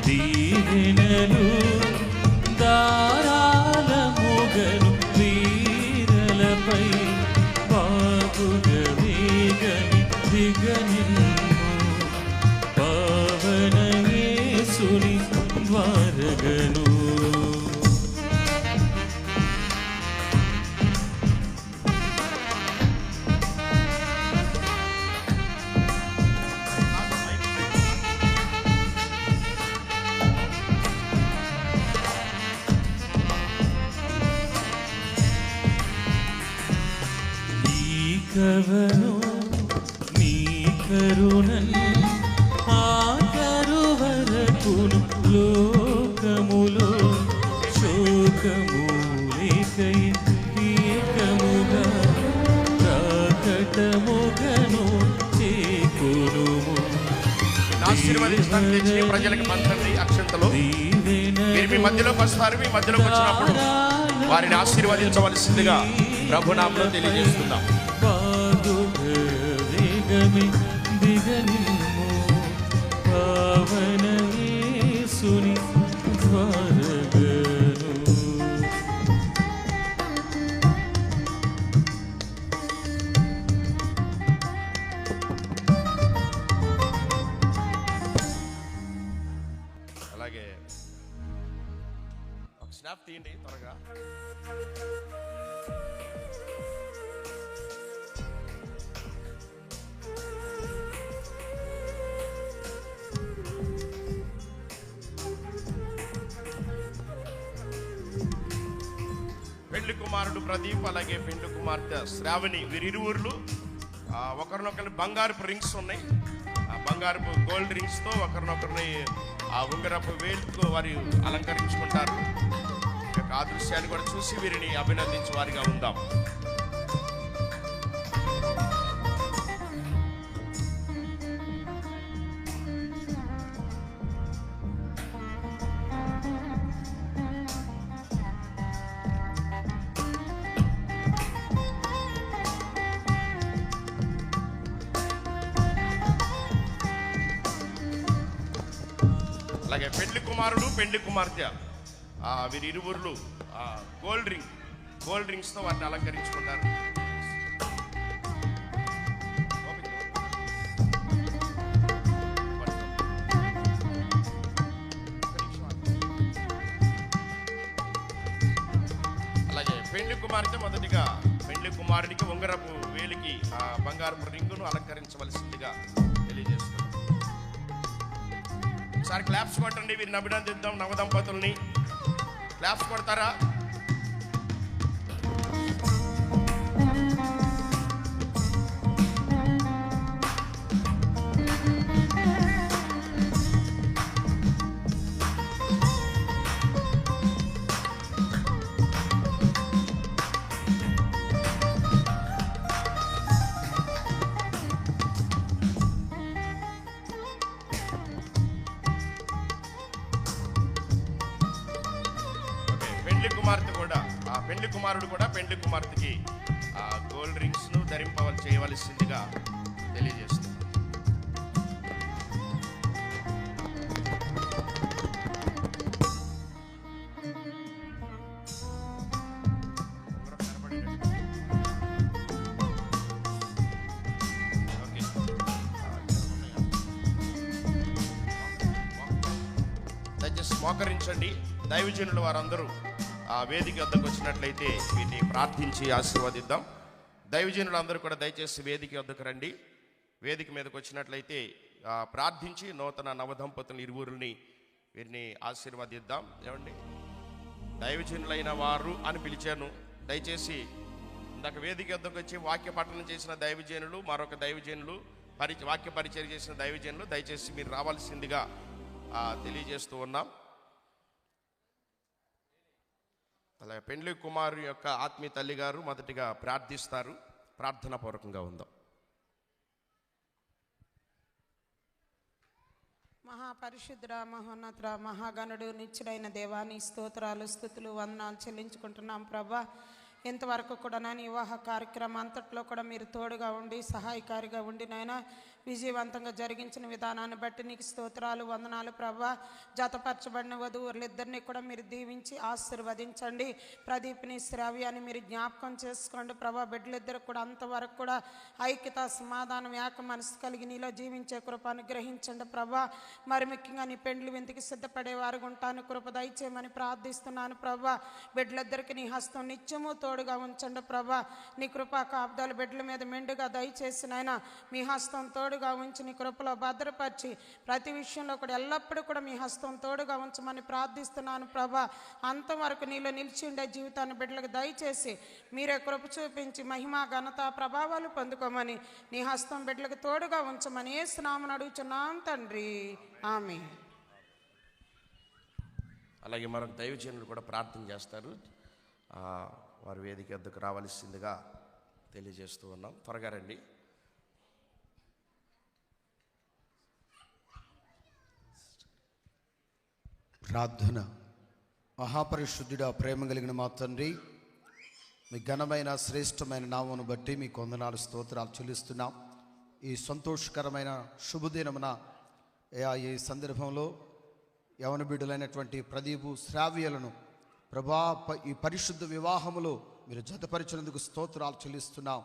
[SPEAKER 2] దీవెనలు దారాల మొగను వీరలపై బాగుగ వేగని దిగనిన్ను పావన యేసుని ద్వారగను. కవను నీ కరుణన్ ఆకరు వరకును లోకములో శోకము లేకై ఏకముగా ప్రాకటముగను చేకొనుము.
[SPEAKER 1] ఆశీర్వదించడానికి తెచ్చి ప్రజలకు పంచండి అక్షంతలు. మీరు మీ మధ్యలోకి వస్తారు. మీ మధ్యలోకి వచ్చినప్పుడు వారిని ఆశీర్వదించవలసిందిగా ప్రభునామంలో తెలియజేస్తున్నాం.
[SPEAKER 2] దిగనిమ్ము పావన యేసుని ద్వారగను.
[SPEAKER 1] అలాగే ఒక స్నాప్ తీయండి త్వరగా. పెండ్లి కుమారుడు ప్రదీప్ అలాగే పెండ్లి కుమార్తె శ్రావణి వీరిరువురు ఒకరినొకరు బంగారపు రింగ్స్ ఉన్నాయి. ఆ బంగారపు గోల్డ్ రింగ్స్తో ఒకరినొకరిని ఆ ఉంగరపు వేలుతో వారు అలంకరించుకుంటారు. ఆ దృశ్యాన్ని కూడా చూసి వీరిని అభినందించే వారిగా ఉందాం. అలాగే పెళ్లి కుమారుడు పెళ్లి కుమార్తె వీరిరువురు గోల్డ్ రింగ్స్తో వాటిని అలంకరించుకుంటారు. అలాగే పెళ్లి కుమార్తె మొదటిగా పెళ్లి కుమారుడికి ఉంగరపు వేలికి బంగారపు రింగును అలంకరించవలసిందిగా తెలియజేస్తున్నారు. ఒకసారి క్లాప్స్ కొట్టండి. వీరిని అభినందిద్దాం. నవదంపతుల్ని క్లాప్స్ కొడతారా? పెళ్లి కుమారుడు కూడా పెళ్లి కుమార్తెకి గోల్డ్ రింగ్స్ ను చేయవలసిందిగా తెలియజేస్తుంది. దయచేసి మోకరించండి. దైవజనులు వారందరూ ఆ వేదిక వద్దకు వచ్చినట్లయితే వీటిని ప్రార్థించి ఆశీర్వదిద్దాం. దైవజనులు అందరూ కూడా దయచేసి వేదిక వద్దకు రండి. వేదిక మీదకి వచ్చినట్లయితే ప్రార్థించి నూతన నవదంపతులు ఇరువురిని వీరిని ఆశీర్వదిద్దాం. ఏమండి, దైవజనులైన వారు అని పిలిచాను. దయచేసి ఇందాక వేదిక వద్దకు వచ్చి వాక్య పఠనం చేసిన దైవజనులు, మరొక దైవజనులు, వాక్య పరిచయం చేసిన దైవజనులు దయచేసి మీరు రావాల్సిందిగా తెలియజేస్తూ ఉన్నాం. అలాగే పెండ్లి కుమారు యొక్క ఆత్మీయ తల్లి గారు మొదటిగా ప్రార్థిస్తారు. ప్రార్థనా పూర్వకంగా ఉందాం.
[SPEAKER 7] మహాపరిశుద్ధ మహోన్నత మహాగణుడు నిత్యుడైన దేవాని స్తోత్రాలు స్తుతులు వందనాలు చెల్లించుకుంటున్నాం ప్రభా. ఇంతవరకు కూడా నేను వివాహ కార్యక్రమం అంతట్లో కూడా మీరు తోడుగా ఉండి సహాయకారిగా ఉండి నాయన విజయవంతంగా జరిగించిన విధానాన్ని బట్టి నీకు స్తోత్రాలు వందనాలు ప్రభా. జతపరచబడిన వధువులిద్దరినీ కూడా మీరు దీవించి ఆశీర్వదించండి. ప్రదీప్ని శ్రావ్యాన్ని మీరు జ్ఞాపకం చేసుకోండి ప్రభా. బిడ్డలిద్దరు కూడా అంతవరకు కూడా ఐక్యత సమాధానం ఏక మనసు కలిగి నీలో జీవించే కృప అనుగ్రహించండి ప్రభా. మరి ముఖ్యంగా నీ పెండ్లి విందుకి సిద్ధపడేవారు ఉంటాను కృప దయచేయమని ప్రార్థిస్తున్నాను ప్రభా. బిడ్డలిద్దరికి నీ హస్తం నిత్యము తోడుగా ఉంచండి ప్రభా. నీ కృపా కాపుదలు బిడ్డల మీద మెండుగా దయచేసి నాయన మీ హస్తం తోడుగా ఉంచి నీ కృపలో భద్రపరిచి ప్రతి విషయంలో కూడా ఎల్లప్పుడూ కూడా మీ హస్తం తోడుగా ఉంచమని ప్రార్థిస్తున్నాను ప్రభా. అంతవరకు నీలో నిలిచి ఉండే జీవితాన్ని బిడ్డలకు దయచేసి మీరే కృప చూపించి మహిమ ఘనత ప్రభావాలు పొందుకోమని నీ హస్తం బిడ్డలకు తోడుగా ఉంచమని యేసు నామమున అడుగుచున్నాం తండ్రి, ఆమేన్.
[SPEAKER 1] అలాగే మరొక దైవజనులు కూడా ప్రార్థన చేస్తారు. వారి వేదిక వద్దకు రావాల్సిందిగా తెలియజేస్తూ ఉన్నాం. త్వరగా రండి.
[SPEAKER 10] ప్రార్థన. మహాపరిశుద్ధుడా, ప్రేమ కలిగిన మా తండ్రి, మీ ఘనమైన శ్రేష్టమైన నామమును బట్టి మీ వందనాలు స్తోత్రాలు చెల్లిస్తున్నాం. ఈ సంతోషకరమైన శుభదినమున ఈ సందర్భంలో యవన బిడ్డలైనటువంటి ప్రదీపు శ్రావ్యలను ప్రభా ఈ పరిశుద్ధ వివాహములో మీరు జతపరిచినందుకు స్తోత్రాలు చెల్లిస్తున్నాం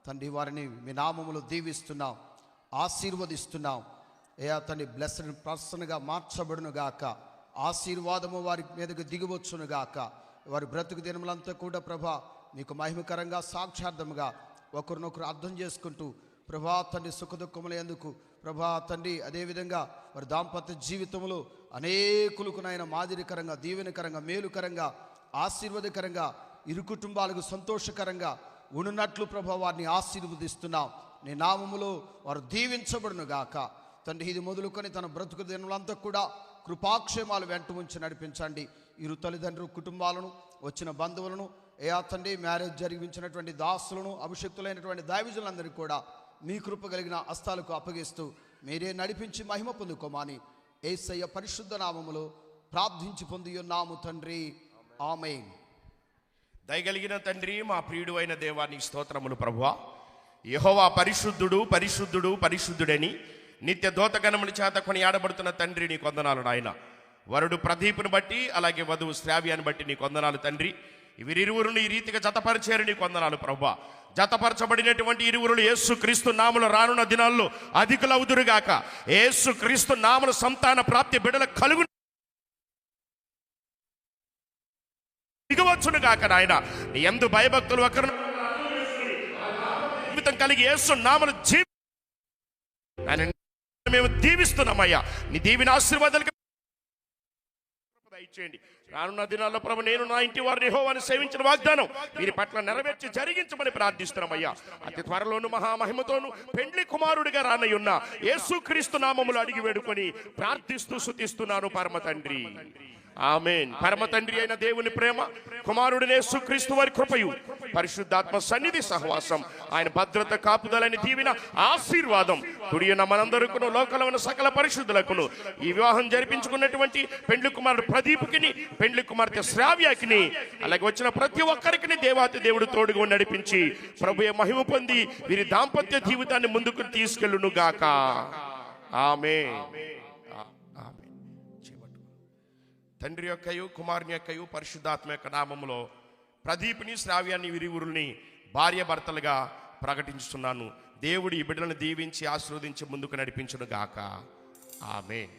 [SPEAKER 10] తండ్రి. వారిని మీ నామములో దీవిస్తున్నాం, ఆశీర్వదిస్తున్నాం. తండ్రి బ్లెస్డ్ పర్సన్గా మార్చబడును గాక. ఆశీర్వాదము వారి మీదకు దిగివచ్చును గాక. వారి బ్రతుకు దినములంతా కూడా ప్రభా మీకు మహిమకరంగా సాక్షార్థముగా ఒకరినొకరు అర్థం చేసుకుంటూ ప్రభా తండ్రి సుఖదుఖముల ఎందుకు ప్రభా తండ్రి అదేవిధంగా వారి దాంపత్య జీవితంలో అనేకులకు నాయన మాదిరికరంగా దీవెనకరంగా మేలుకరంగా ఆశీర్వాదకరంగా ఇరు కుటుంబాలకు సంతోషకరంగా ఉన్నట్లు ప్రభా వారిని ఆశీర్వదిస్తున్నాం. నీ నామములో వారు దీవించబడును గాక తండ్రి. ఇది మొదలుకొని తన బ్రతుకు దినములంతా కూడా కృపాక్షేమాలు వెంట ఉంచి నడిపించండి. ఇరు తల్లిదండ్రులు కుటుంబాలను వచ్చిన బంధువులను తండ్రి మ్యారేజ్ జరిగించినటువంటి దాసులను అభిషక్తులైనటువంటి దైవజనులందరికీ కూడా మీ కృప కలిగిన హస్తాలకు అప్పగిస్తూ మీరే నడిపించి మహిమ పొందుకోమని యేసయ్య పరిశుద్ధ నామములో ప్రార్థించి పొంది ఉన్నాము తండ్రి, ఆమేన్.
[SPEAKER 1] దయగలిగిన తండ్రి, మా ప్రియుడు అయిన దేవానికి స్తోత్రములు ప్రభువా. యెహోవా పరిశుద్ధుడు పరిశుద్ధుడు పరిశుద్ధుడని నిత్య దూతగణముల చేత కొనియాడబడుతున్న తండ్రి నీ వందనాలు నాయన. వరుడు ప్రదీపుని బట్టి అలాగే వధువు శ్రావ్యాన్ని బట్టి నీ వందనాలు తండ్రి. వీరిరువురును ఈ రీతిగా జతపరిచారు నీ వందనాలు ప్రభువా. జతపరచబడినటువంటి ఇరువురులు యేసు క్రీస్తు నామములో రానున్న దినాల్లో అధికులవుదురుగాక. యేసు క్రీస్తు నామములో సంతాన ప్రాప్తి బిడ్డల కలుగు దిగవచ్చును గాక నాయన. నీ యందు భయభక్తులు ఒకరు జీవితం కలిగి యేసు నామములో మేము దీవిస్తున్నామయ్యా. నీ దీవిన ఆశీర్వాదాలకు దయచేయండి. రానున్న దినాల్లో ప్రభు నేను నా ఇంటి వారిని యెహోవాను సేవించిన వాగ్దానం వీరి పట్ల నెరవేర్చి జరిగించమని ప్రార్థిస్తున్నామయ్యా. అతి త్వరలోను మహామహిమతోను పెండ్లి కుమారుడిగా రానయ్యున్న యేసుక్రీస్తు నామములు అడిగి వేడుకొని ప్రార్థిస్తూ స్తుతిస్తున్నాను పరమ తండ్రి, ఆమేన్. పరమ తండ్రి అయిన దేవుని ప్రేమ, కుమారుడిని యేసుక్రీస్తు వారి కృపయు, పరిశుద్ధాత్మ సన్నిధి సహవాసం, ఆయన భద్రత కాపుదలని దీవిన ఆశీర్వాదం కుడియున్న మనందరికును లోకంలో ఉన్న సకల పరిశుద్ధులకును ఈ వివాహం జరిపించుకున్నటువంటి పెండ్లి కుమారుడు ప్రదీపుకిని పెండ్లి కుమార్తె శ్రావ్యకిని అలాగే వచ్చిన ప్రతి ఒక్కరికి దేవాతి దేవుడు తోడుగా నడిపించి ప్రభువే మహిమ పొంది వీరి దాంపత్య జీవితాన్ని ముందుకు తీసుకెళ్ళును గాక, ఆమేన్. తండ్రి యొక్కయు కుమారుని యొక్కయు పరిశుద్ధాత్మ యొక్క నామములో ప్రదీపుని శ్రావ్యాన్ని వీరివురుల్ని భార్య భర్తలుగా ప్రకటించుతున్నాను. దేవుడు ఈ బిడ్డలను దీవించి ఆశీర్వదించి ముందుకు నడిపించును గాక, ఆమేన్.